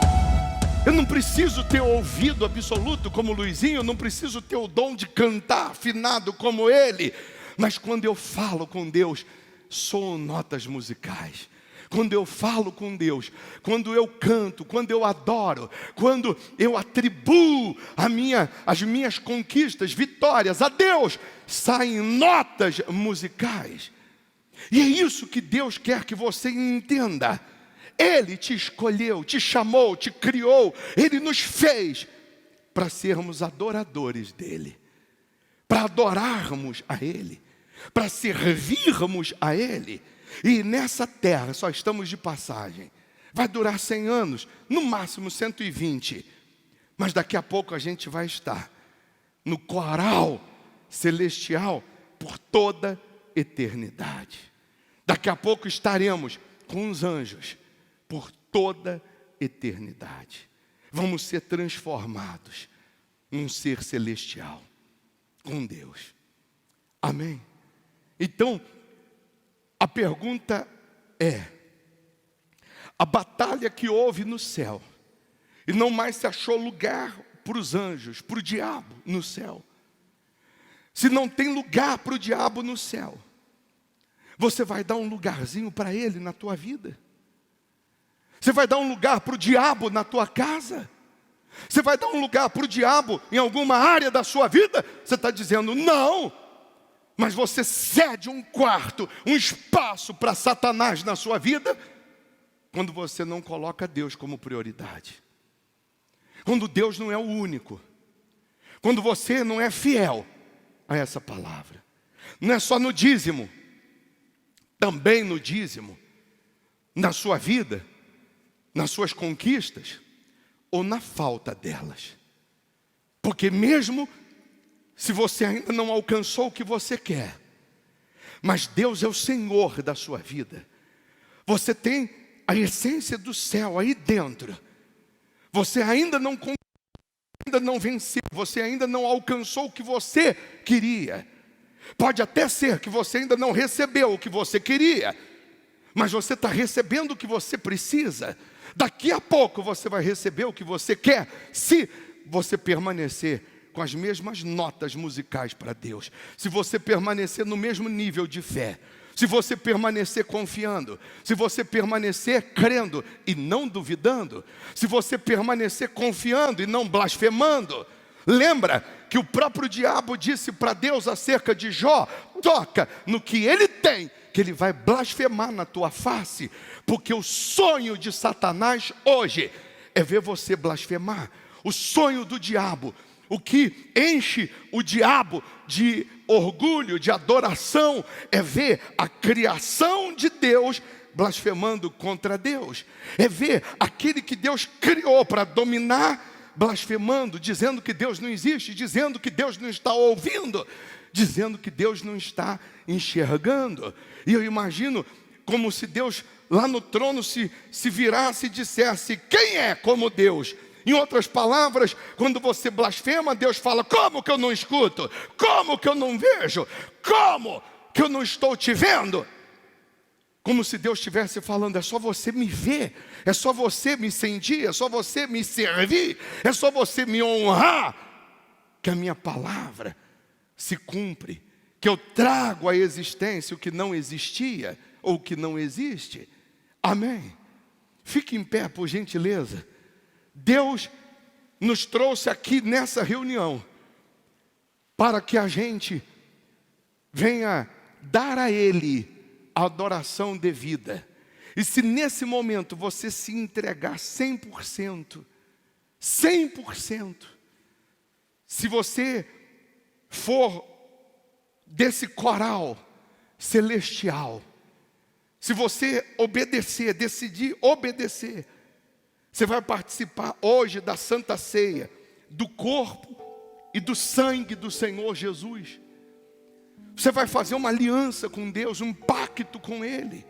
Eu não preciso ter ouvido absoluto como Luizinho, eu não preciso ter o dom de cantar afinado como ele, mas quando eu falo com Deus, soam notas musicais. Quando eu falo com Deus, quando eu canto, quando eu adoro, quando eu atribuo as minhas conquistas, vitórias a Deus, saem notas musicais. E é isso que Deus quer que você entenda. Ele te escolheu, te chamou, te criou. Ele nos fez para sermos adoradores dEle, para adorarmos a Ele, para servirmos a Ele. E nessa terra só estamos de passagem. Vai durar 100 anos, no máximo 120. Mas daqui a pouco a gente vai estar no coral celestial por toda eternidade. Daqui a pouco estaremos com os anjos por toda eternidade. Vamos ser transformados num ser celestial com Deus. Amém? Então, a pergunta é: a batalha que houve no céu, e não mais se achou lugar para os anjos, para o diabo no céu. Se não tem lugar para o diabo no céu, você vai dar um lugarzinho para ele na tua vida? Você vai dar um lugar para o diabo na tua casa? Você vai dar um lugar para o diabo em alguma área da sua vida? Você está dizendo não, mas você cede um quarto, um espaço para Satanás na sua vida? quando você não coloca Deus como prioridade. Quando Deus não é o único. Quando você não é fiel a essa palavra. Não é só no dízimo. Também no dízimo. Na sua vida. Nas suas conquistas. Ou na falta delas. Porque mesmo se você ainda não alcançou o que você quer, mas Deus é o Senhor da sua vida. Você tem a essência do céu aí dentro. Você ainda não venceu, você ainda não alcançou o que você queria. Pode até ser que você ainda não recebeu o que você queria, mas você está recebendo o que você precisa. Daqui a pouco você vai receber o que você quer, se você permanecer com as mesmas notas musicais para Deus. Se você permanecer no mesmo nível de fé. Se você permanecer confiando. Se você permanecer crendo e não duvidando. Se você permanecer confiando e não blasfemando. Lembra que o próprio diabo disse para Deus acerca de Jó: toca no que ele tem, que ele vai blasfemar na tua face. Porque o sonho de Satanás hoje é ver você blasfemar. O sonho do diabo, o que enche o diabo de orgulho, de adoração, é ver a criação de Deus blasfemando contra Deus. É ver aquele que Deus criou para dominar, blasfemando, dizendo que Deus não existe, dizendo que Deus não está ouvindo, dizendo que Deus não está enxergando. E eu imagino como se Deus lá no trono se virasse e dissesse: quem é como Deus? Em outras palavras, quando você blasfema, Deus fala: como que eu não escuto? Como que eu não vejo? Como que eu não estou te vendo? Como se Deus estivesse falando: é só você me ver, é só você me sentir, é só você me servir, é só você me honrar, que a minha palavra se cumpre, que eu trago à existência o que não existia ou o que não existe. Amém? Fique em pé, por gentileza. Deus nos trouxe aqui nessa reunião para que a gente venha dar a Ele a adoração devida. E se nesse momento você se entregar 100%, 100%, se você for desse coral celestial, se você obedecer, decidir obedecer, você vai participar hoje da Santa Ceia, do corpo e do sangue do Senhor Jesus. Você vai fazer uma aliança com Deus, um pacto com Ele.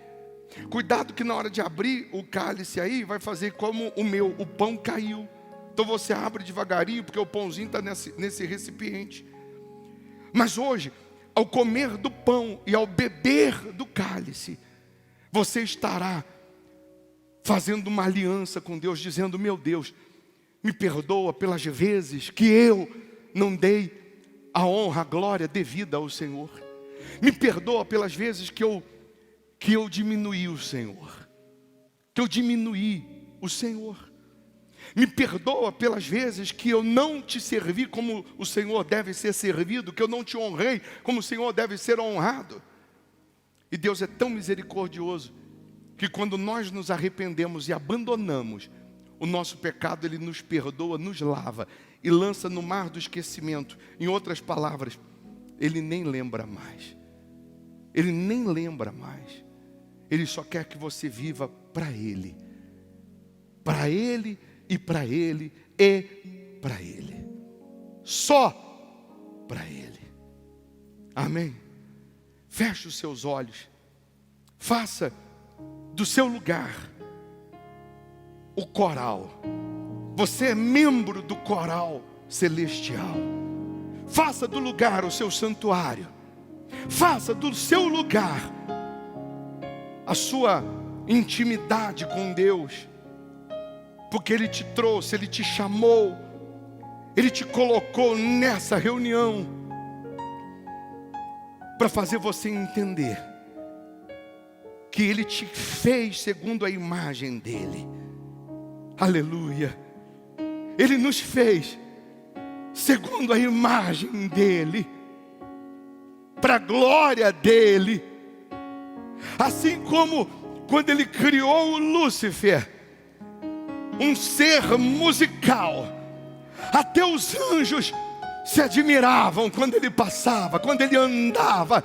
Cuidado que na hora de abrir o cálice aí, vai fazer como o pão caiu. Então você abre devagarinho, porque o pãozinho está nesse recipiente. Mas hoje, ao comer do pão e ao beber do cálice, você estará fazendo uma aliança com Deus, dizendo: meu Deus, me perdoa pelas vezes que eu não dei a honra, a glória devida ao Senhor. Me perdoa pelas vezes que eu diminuí o Senhor. Que eu diminuí o Senhor. Me perdoa pelas vezes que eu não te servi como o Senhor deve ser servido, que eu não te honrei como o Senhor deve ser honrado. E Deus é tão misericordioso que quando nós nos arrependemos e abandonamos o nosso pecado, Ele nos perdoa, nos lava e lança no mar do esquecimento. Em outras palavras, Ele nem lembra mais. Ele nem lembra mais. Ele só quer que você viva para Ele. Para Ele e para Ele e para Ele. Só para Ele. Amém? Feche os seus olhos. Faça do seu lugar o coral. Você é membro do coral celestial. Faça do lugar o seu santuário. Faça do seu lugar a sua intimidade com Deus. Porque Ele te trouxe, Ele te chamou, Ele te colocou nessa reunião para fazer você entender que Ele te fez segundo a imagem dEle. Aleluia. Ele nos fez segundo a imagem dEle, para a glória dEle. Assim como quando ele criou o Lúcifer, um ser musical, até os anjos se admiravam quando ele passava, quando ele andava.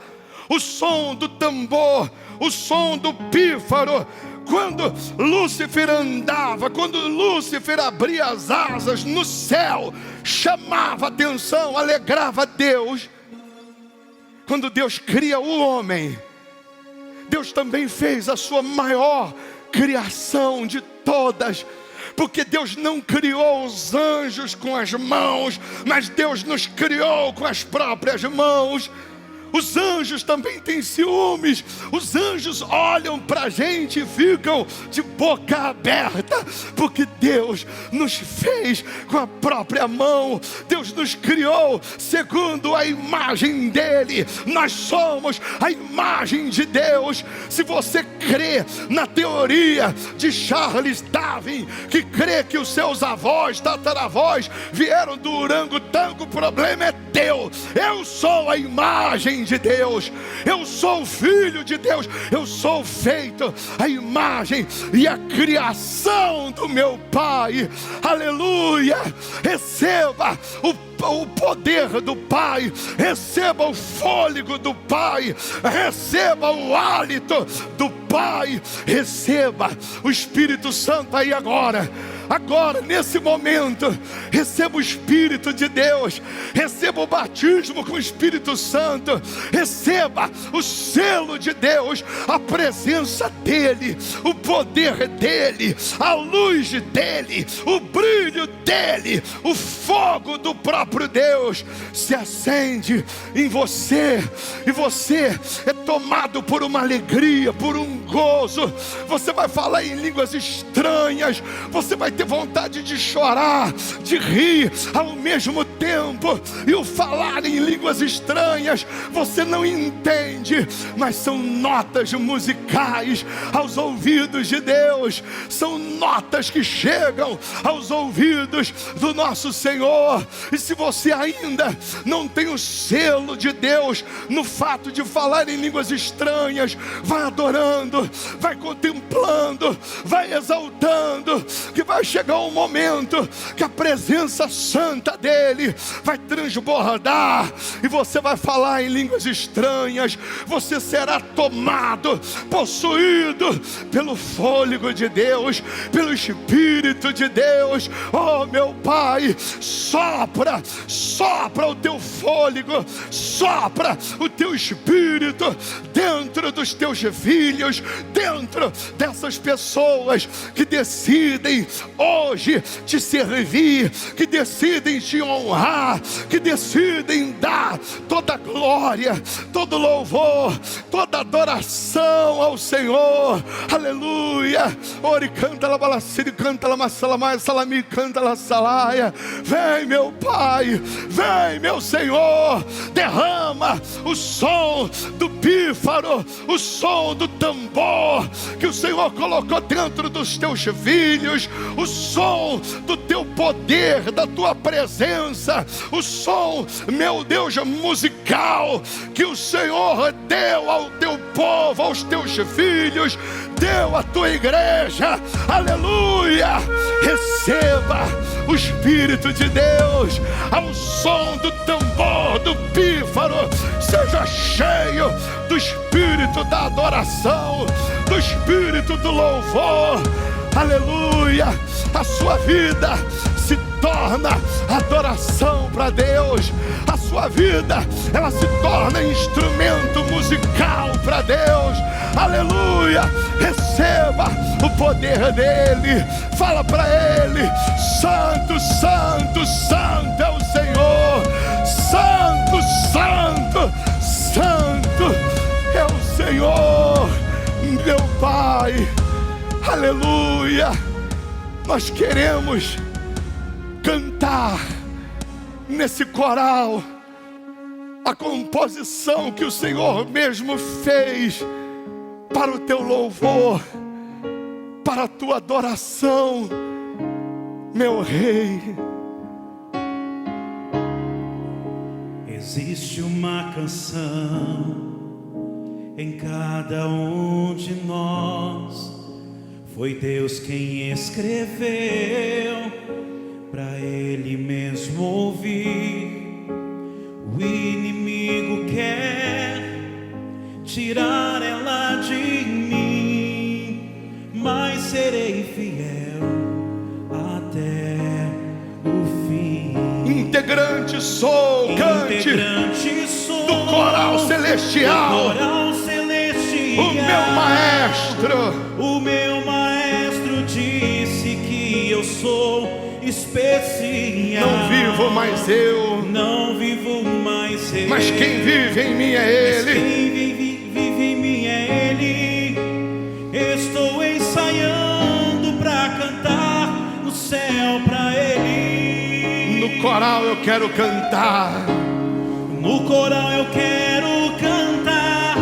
O som do tambor, o som do pífaro, quando Lúcifer andava, quando Lúcifer abria as asas no céu, chamava atenção, alegrava Deus. Quando Deus cria o homem, Deus também fez a sua maior criação de todas, porque Deus não criou os anjos com as mãos, mas Deus nos criou com as próprias mãos. Os anjos também têm ciúmes. Os anjos olham para a gente e ficam de boca aberta, porque Deus nos fez com a própria mão. Deus nos criou segundo a imagem dele. Nós somos a imagem de Deus. Se você crê na teoria de Charles Darwin, que crê que os seus avós, tataravós vieram do orangotango, o problema é teu. Eu sou a imagem de Deus, eu sou o filho de Deus, eu sou feito a imagem e a criação do meu Pai. Aleluia! Receba o poder do Pai, receba o fôlego do Pai, receba o hálito do Pai, receba o Espírito Santo aí agora. Agora, nesse momento, receba o Espírito de Deus, receba o batismo com o Espírito Santo, receba o selo de Deus, a presença dEle, o poder dEle, a luz dEle, o brilho dEle, o fogo do próprio Deus se acende em você, e você é tomado por uma alegria, por um gozo. Você vai falar em línguas estranhas, você vai ter vontade de chorar, de rir ao mesmo tempo. E o falar em línguas estranhas você não entende, mas são notas musicais aos ouvidos de Deus, são notas que chegam aos ouvidos do nosso Senhor. E se você ainda não tem o selo de Deus no fato de falar em línguas estranhas, vai adorando, vai contemplando, vai exaltando, que vai chegar um momento que a presença santa dele vai transbordar e você vai falar em línguas estranhas. Você será tomado, possuído pelo fôlego de Deus, pelo Espírito de Deus. Oh, meu Pai, sopra, sopra o teu fôlego, sopra o teu Espírito dentro dos teus filhos, dentro dessas pessoas que decidem hoje te servir, que decidem te honrar, que decidem dar toda glória, todo louvor, toda adoração ao Senhor. Aleluia. Ori canta la balaciri, canta la massalamai, salami canta la salaia. Vem, meu Pai, vem, meu Senhor, derrama o som do pífaro, o som do tambor que o Senhor colocou dentro dos teus filhos, o som do teu poder, da tua presença, o som, meu Deus, musical que o Senhor deu ao teu povo, aos teus filhos, deu à tua igreja. Aleluia. Receba o Espírito de Deus ao som do tambor, do pífaro. Seja cheio do Espírito da adoração, do Espírito do louvor. Aleluia. A sua vida se torna adoração para Deus. A sua vida, ela se torna instrumento musical para Deus. Aleluia. Receba o poder dele. Fala para ele: Santo, Santo, Santo é o Senhor. Santo, Santo, Santo é o Senhor, meu Pai. Aleluia. Nós queremos cantar nesse coral a composição que o Senhor mesmo fez para o teu louvor, para a tua adoração, meu Rei. Existe uma canção Em cada um de nós foi Deus quem escreveu para Ele mesmo ouvir. O inimigo quer tirar ela de mim, mas serei fiel até o fim. Integrante sou, cante Integrante sou do coral celestial. do coral celestial. O O meu maestro disse que eu sou especial. Não vivo mais eu, Não vivo mais eu, mas quem vive em mim é mas Ele. quem vive em mim é Ele. Estou ensaiando pra cantar no céu pra Ele. No coral eu quero cantar. No coral eu quero cantar,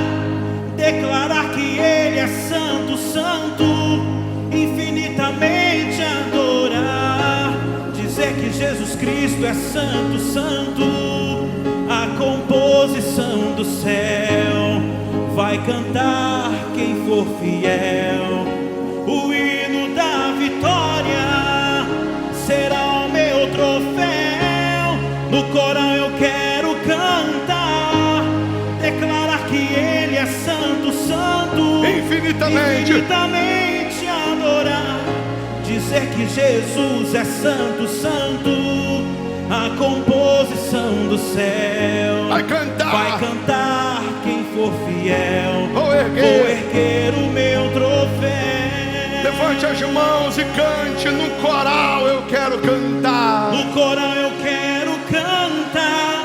declarar que Ele é santo, santo, infinitamente adorar, dizer que Jesus Cristo é santo, santo. A composição do céu vai cantar quem for fiel. O hino da vitória será o meu troféu. No coral eu quero cantar, declarar que Ele é santo, santo, infinitamente adorar, dizer que Jesus é santo, santo. A composição do céu Vai vai cantar quem for fiel. Vou Vou erguer o meu troféu. Levante as mãos e cante. No coral eu quero cantar. No coral eu quero cantar,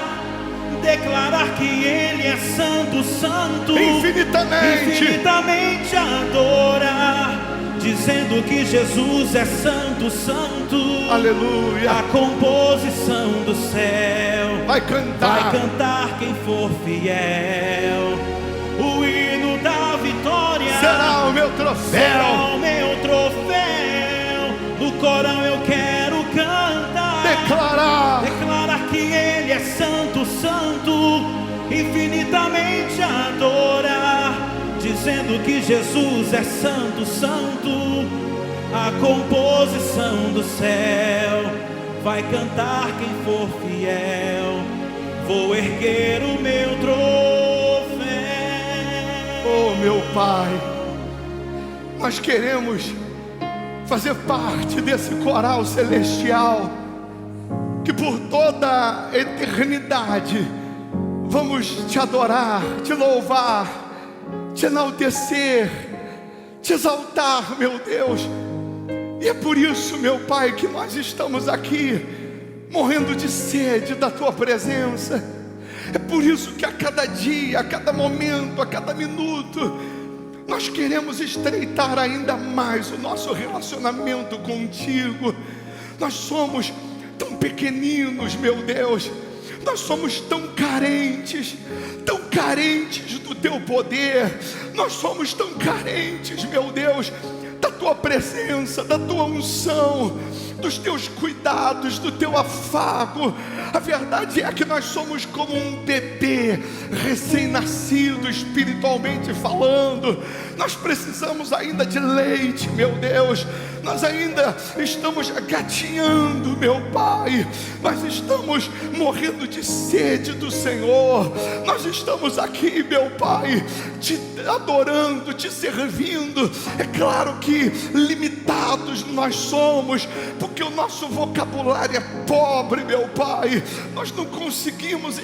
declarar que Ele é santo, santo, infinitamente adorar, dizendo que Jesus é santo, santo. Aleluia. A composição do céu Vai vai cantar. cantar quem for fiel. O hino da vitória Será o meu será troféu. o meu troféu. No coral eu quero cantar, declarar que Ele é santo, santo, infinitamente adorar, dizendo que Jesus é santo, santo. A composição do céu vai cantar quem for fiel. Vou erguer o meu troféu. Oh, meu Pai, nós queremos fazer parte desse coral celestial que por toda a eternidade vamos te adorar, te louvar, te enaltecer, te exaltar, meu Deus. E é por isso, meu Pai, que nós estamos aqui morrendo de sede da Tua presença. É por isso que a cada dia, a cada momento, a cada minuto, nós queremos estreitar ainda mais o nosso relacionamento contigo. Nós somos tão pequeninos, meu Deus. Nós somos tão carentes do Teu poder. Nós somos tão carentes, meu Deus, da Tua presença, da Tua unção, dos Teus cuidados, do Teu afago. A verdade é que nós somos como um bebê recém-nascido, espiritualmente falando. Nós precisamos ainda de leite, meu Deus. Nós ainda estamos gatinhando, meu Pai. Nós estamos morrendo de sede do Senhor. Nós estamos aqui, meu Pai, te adorando, te servindo. É claro que limitados nós somos, porque o nosso vocabulário é pobre, meu Pai. Nós não conseguimos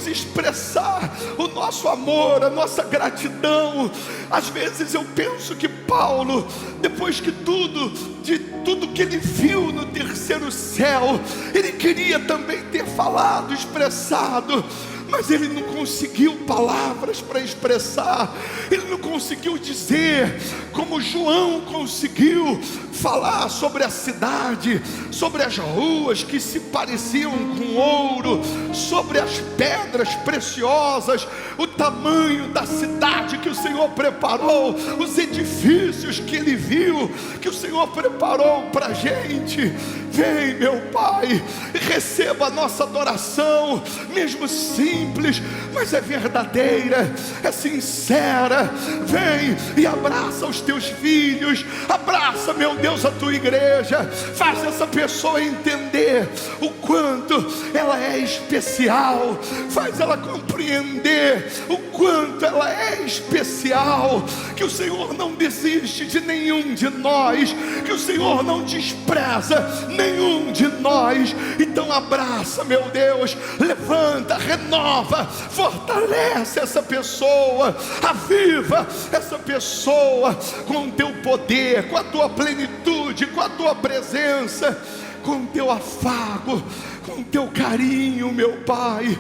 expressar o nosso amor, a nossa gratidão. Às vezes eu penso que Paulo, depois de tudo que ele viu no terceiro céu, ele queria também ter falado, expressado, mas ele não conseguiu palavras para expressar. Ele não conseguiu dizer como João conseguiu falar sobre a cidade, sobre as ruas que se pareciam com ouro, sobre as pedras preciosas, o tamanho da cidade que o Senhor preparou, os edifícios que Ele viu, que o Senhor preparou para a gente. Vem, meu Pai, receba a nossa adoração, mesmo simples, mas é verdadeira, é sincera. Vem e abraça os teus filhos, abraça, meu Deus, a tua igreja. Faz essa pessoa entender o quanto ela é especial, faz ela compreender o quanto ela é especial, que o Senhor não desiste de nenhum de nós, que o Senhor não despreza nenhum de nós. Então abraça, meu Deus, levanta, renova, fortalece essa pessoa, aviva essa pessoa com o teu poder, com a tua plenitude, com a tua presença, com o teu afago, com o teu carinho, meu Pai,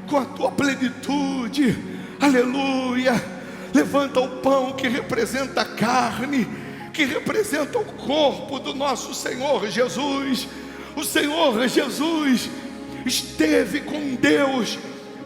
com a tua plenitude. Aleluia. Levanta o pão que representa a carne, que representa o corpo do nosso Senhor Jesus. O Senhor Jesus esteve com Deus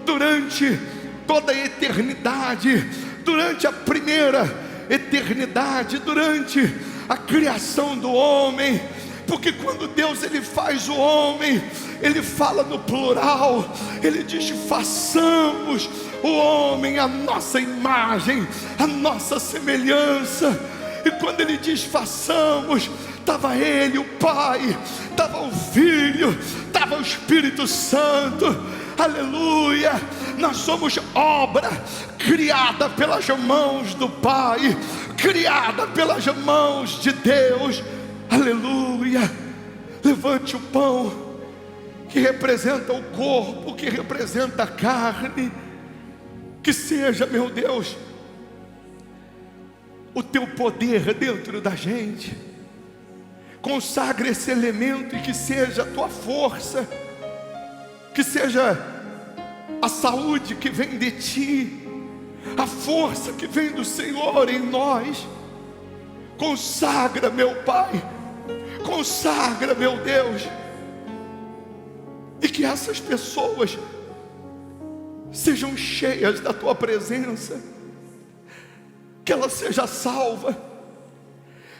durante toda a eternidade, durante a primeira eternidade, durante a criação do homem. Porque quando Deus ele faz o homem, Ele fala no plural, Ele diz: façamos o homem à nossa imagem, à nossa semelhança. E quando Ele diz façamos, estava Ele, o Pai, estava o Filho, estava o Espírito Santo. Aleluia. Nós somos obra criada pelas mãos do Pai, criada pelas mãos de Deus. Aleluia. Levante o pão que representa o corpo, que representa a carne. Que seja, meu Deus, o teu poder dentro da gente. Consagre esse elemento e que seja a tua força, que seja a saúde que vem de ti, a força que vem do Senhor em nós. Consagra, meu Pai, consagra, meu Deus, e que essas pessoas sejam cheias da tua presença, que ela seja salva,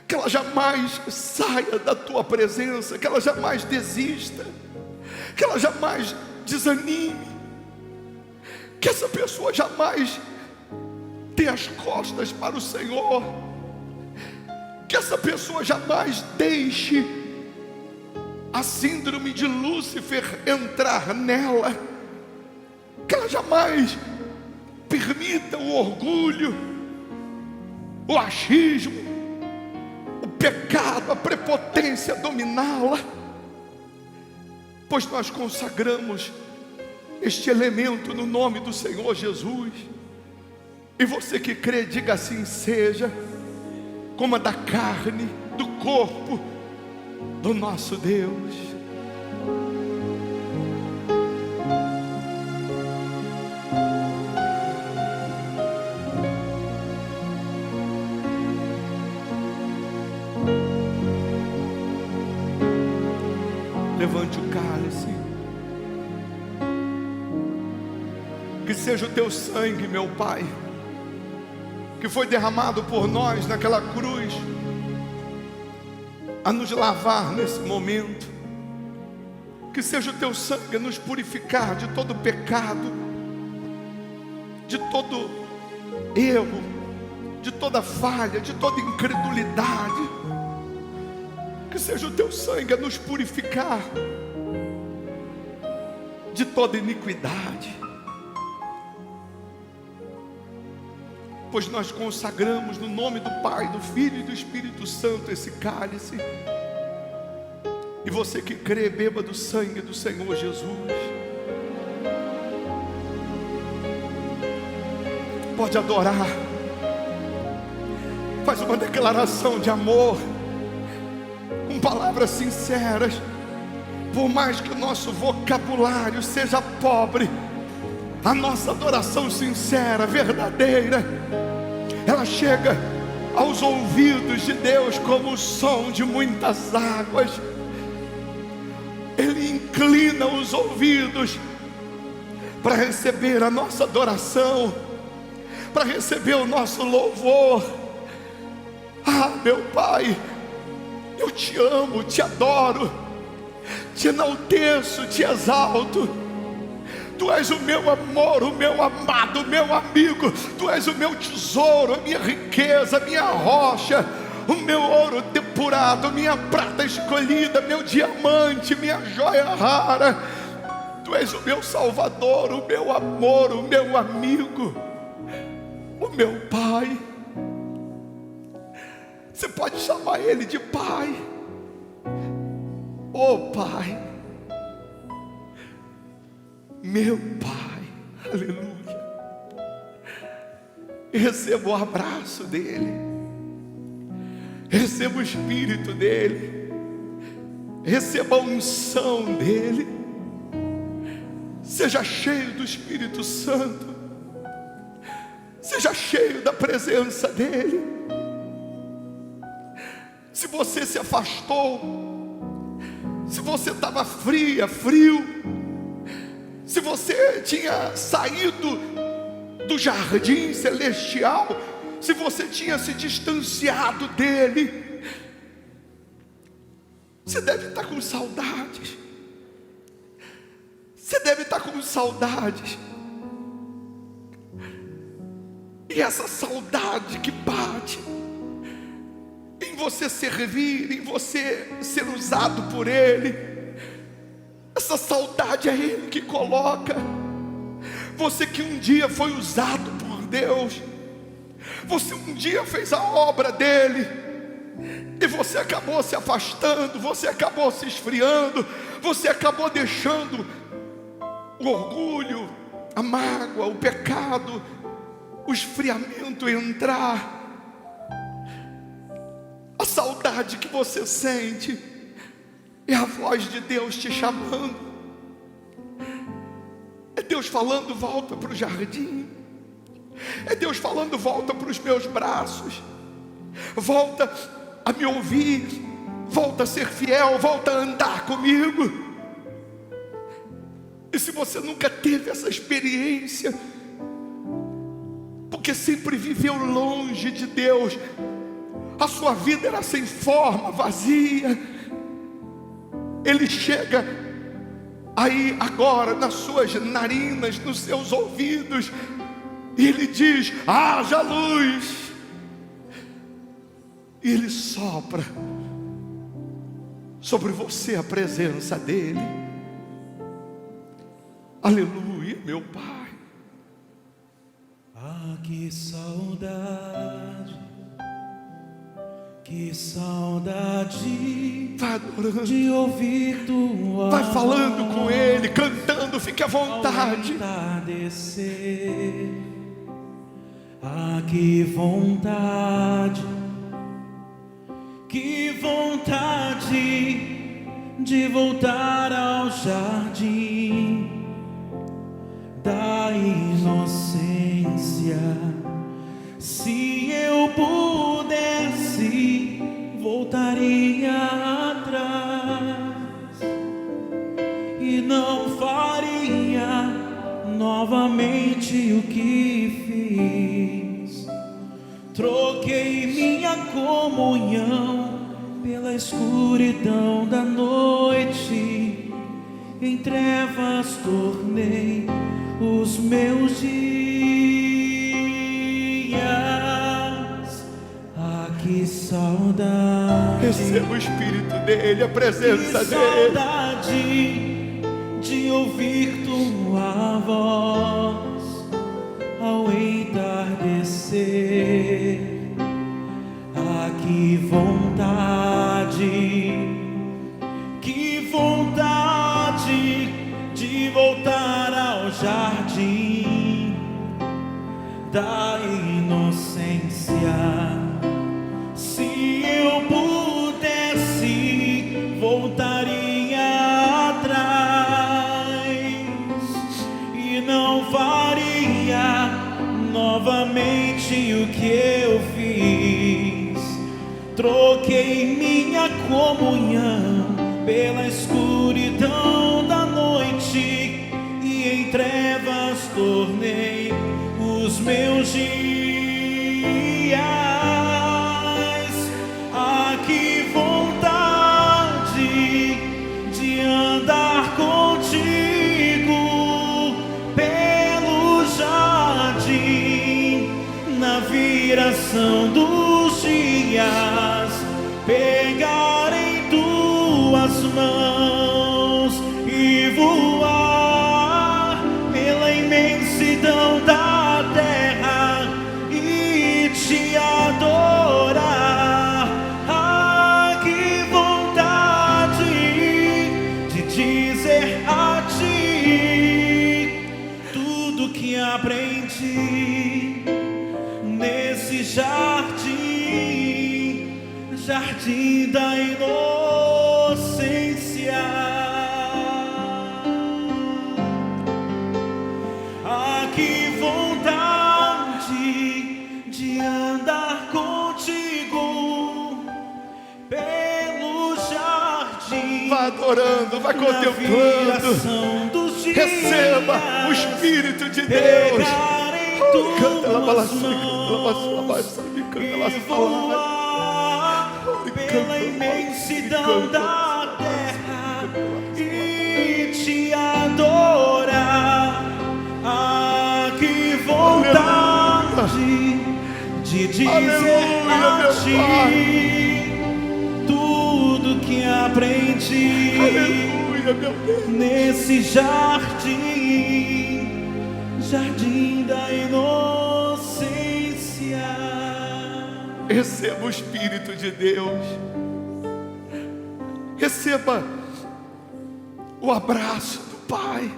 que ela jamais saia da tua presença, que ela jamais desista, que ela jamais desanime, que essa pessoa jamais dê as costas para o Senhor, que essa pessoa jamais deixe a síndrome de Lúcifer entrar nela, que ela jamais permita o orgulho, o achismo, o pecado, a prepotência dominá-la, pois nós consagramos este elemento no nome do Senhor Jesus. E você que crê, diga assim: seja. Coma da carne, do corpo do nosso Deus. Levante o cálice. Que seja o teu sangue, meu Pai, que foi derramado por nós naquela cruz, a nos lavar nesse momento. Que seja o teu sangue a nos purificar de todo pecado, de todo erro, de toda falha, de toda incredulidade. Que seja o teu sangue a nos purificar de toda iniquidade. Pois nós consagramos no nome do Pai, do Filho e do Espírito Santo esse cálice. E você que crê, beba do sangue do Senhor Jesus. Pode adorar. Faz uma declaração de amor, com palavras sinceras. Por mais que o nosso vocabulário seja pobre, a nossa adoração sincera, verdadeira, ela chega aos ouvidos de Deus como o som de muitas águas. Ele inclina os ouvidos para receber a nossa adoração, para receber o nosso louvor. Ah, meu Pai, eu te amo, te adoro, te enalteço, te exalto. Tu és o meu amor, o meu amado, o meu amigo. Tu és o meu tesouro, a minha riqueza, a minha rocha, o meu ouro depurado, minha prata escolhida, meu diamante, minha joia rara. Tu és o meu Salvador, o meu amor, o meu amigo, o meu Pai. Você pode chamar Ele de Pai. Oh Pai, meu Pai, aleluia. Receba o abraço dEle, receba o Espírito dEle, receba a unção dEle. Seja cheio do Espírito Santo, seja cheio da presença dEle. Se você se afastou, se você estava frio, se você tinha saído do jardim celestial, se você tinha se distanciado dele, você deve estar com saudades. Você deve estar com saudades. E essa saudade que bate em você servir, em você ser usado por Ele, essa saudade é Ele que coloca. Você que um dia foi usado por Deus, você um dia fez a obra dEle, e você acabou se afastando, você acabou se esfriando, você acabou deixando o orgulho, a mágoa, o pecado, o esfriamento entrar. A saudade que você sente é a voz de Deus te chamando. É Deus falando: volta para o jardim. É Deus falando: volta para os meus braços. Volta a me ouvir. Volta a ser fiel. Volta a andar comigo. E se você nunca teve essa experiência, porque sempre viveu longe de Deus, a sua vida era sem forma, vazia, Ele chega aí agora nas suas narinas, nos seus ouvidos, e Ele diz: haja luz. E Ele sopra sobre você a presença dEle. Aleluia, meu Pai. Ah, que saudade, vai adorando, de ouvir tua vai falando com Ele, cantando, fique à vontade. Entardecer. Ah, que vontade de voltar ao jardim da inocência. Se eu pudesse, voltaria atrás e não faria novamente o que fiz. Troquei minha comunhão pela escuridão da noite, em trevas tornei os meus dias. Ah, que saudade. Receba o Espírito dEle, a presença que dEle. Saudade de ouvir tua voz ao entardecer. Ah, que vontade de voltar ao jardim da inocência. Se eu pudesse, voltaria atrás e não faria novamente o que eu fiz. Troquei minha comunhão pela escuridão da noite e em trevas tornei os meus dias. Ah, que vontade de andar contigo pelo jardim, na viração dos dias, pegar em tuas mãos e voar pela imensidão da terra e te adorar. Ah, que vontade de dizer a ti tudo que aprendi nesse jardim, jardim da inocência. Ah, que vontade de andar contigo pelo jardim. Vá adorando, vá contemplando. Receba o Espírito de Deus. Canta lá, pela imensidão da terra e te adorar. Ah, que vontade de dizer a ti tudo que aprendi. Aleluia, meu Deus. Nesse jardim, jardim da inocência. Receba o Espírito de Deus. Receba o abraço do Pai.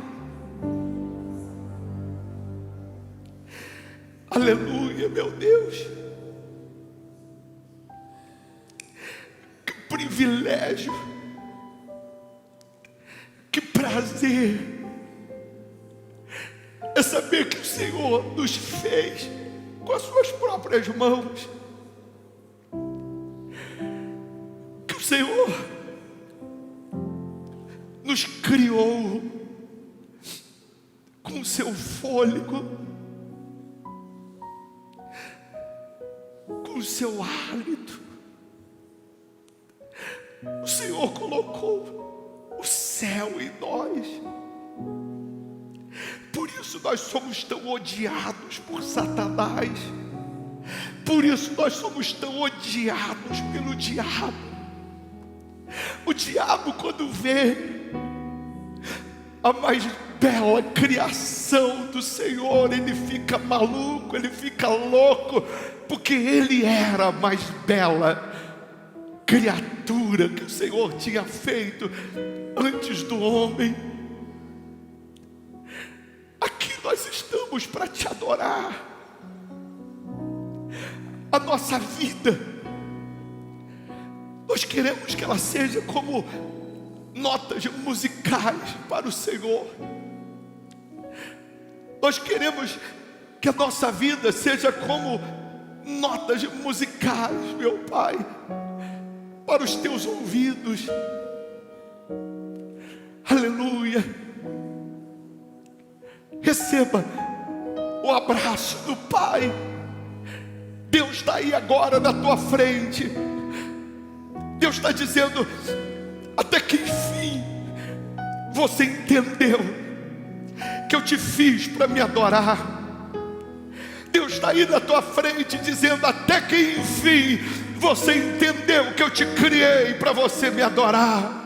Aleluia, meu Deus. Que privilégio, que prazer é saber que o Senhor nos fez com as suas próprias mãos. Que o Senhor nos criou com o seu fôlego, com o seu hálito. O Senhor colocou o céu em nós. Por isso nós somos tão odiados por Satanás. Por isso nós somos tão odiados pelo diabo. O diabo, quando vê a mais bela criação do Senhor, ele fica maluco, ele fica louco, porque ele era a mais bela criatura que o Senhor tinha feito antes do homem. Aqui nós estamos para te adorar. A nossa vida, nós queremos que ela seja como notas musicais para o Senhor. Nós queremos que a nossa vida seja como notas musicais, meu Pai, para os teus ouvidos. Aleluia. Receba o abraço do Pai. Deus está aí agora na tua frente. Deus está dizendo: até que enfim você entendeu que eu te fiz para me adorar. Deus está aí na tua frente dizendo: até que enfim você entendeu que eu te criei para você me adorar.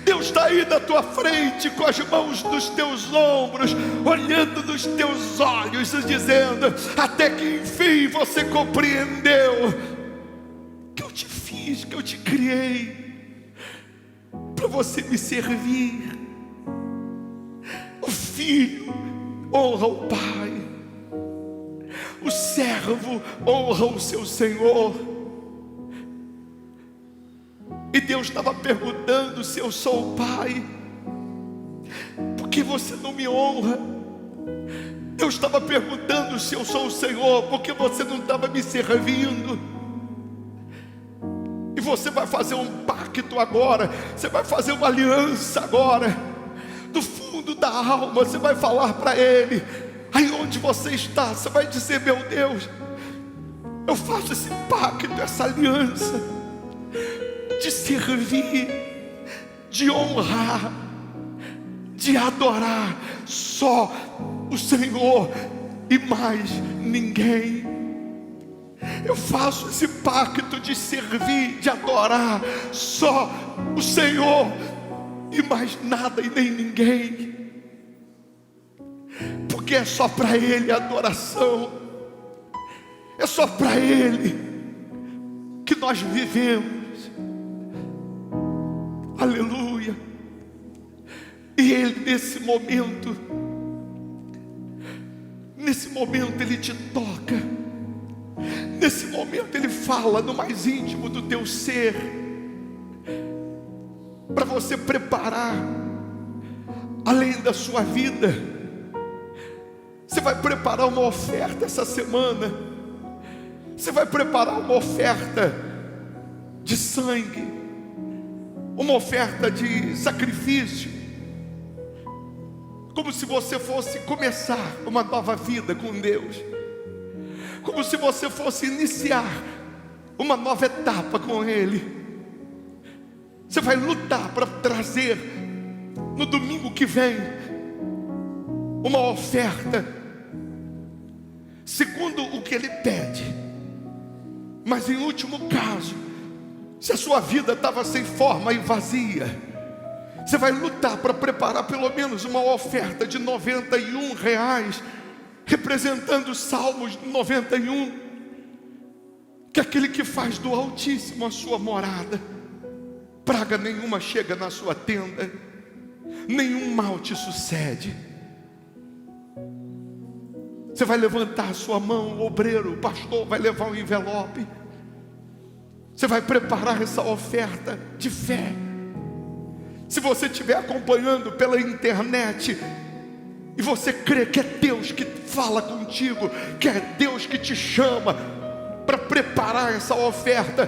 Deus está aí na tua frente com as mãos nos teus ombros, olhando nos teus olhos e dizendo: até que enfim você compreendeu que eu te fiz, que eu te criei para você me servir. O filho honra o pai, o servo honra o seu senhor. E Deus estava perguntando: se eu sou o pai, por que você não me honra? Deus estava perguntando: se eu sou o Senhor, por que você não estava me servindo? E você vai fazer um pacto agora, você vai fazer uma aliança agora, do fundo fundo da alma, você vai falar para Ele. Aí onde você está, você vai dizer: meu Deus, eu faço esse pacto, essa aliança de servir, de honrar, de adorar só o Senhor e mais ninguém. Eu faço esse pacto de servir, de adorar só o Senhor e mais nada e nem ninguém. Porque é só para Ele a adoração, é só para Ele que nós vivemos. Aleluia. E Ele nesse momento Ele te toca. Nesse momento Ele fala no mais íntimo do teu ser, para você preparar além da sua vida. Você vai preparar uma oferta essa semana. Você vai preparar uma oferta de sangue, uma oferta de sacrifício, como se você fosse começar uma nova vida com Deus, como se você fosse iniciar uma nova etapa com Ele. Você vai lutar para trazer no domingo que vem uma oferta segundo o que Ele pede. Mas em último caso, se a sua vida estava sem forma e vazia, você vai lutar para preparar pelo menos uma oferta de R$91, representando os Salmos 91, que é aquele que faz do Altíssimo a sua morada. Praga nenhuma chega na sua tenda, nenhum mal te sucede. Você vai levantar a sua mão, o obreiro, o pastor vai levar um envelope. Você vai preparar essa oferta de fé. Se você estiver acompanhando pela internet e você crê que é Deus que fala contigo, que é Deus que te chama para preparar essa oferta,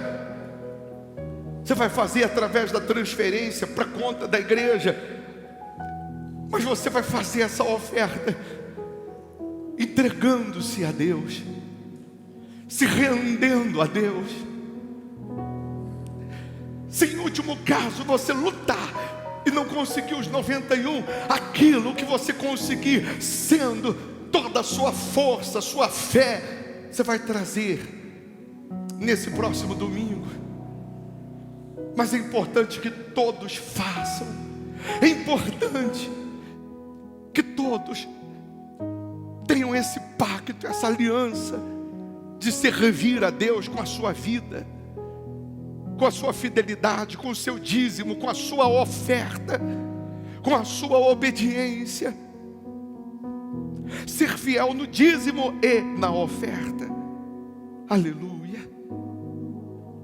você vai fazer através da transferência para a conta da igreja. Mas você vai fazer essa oferta entregando-se a Deus, se rendendo a Deus. Se em último caso você lutar e não conseguir os 91, aquilo que você conseguir, sendo toda a sua força, sua fé, você vai trazer nesse próximo domingo. Mas é importante que todos façam. É importante que todos tenham esse pacto, essa aliança de servir a Deus com a sua vida, com a sua fidelidade, com o seu dízimo, com a sua oferta, com a sua obediência. Ser fiel no dízimo e na oferta. Aleluia.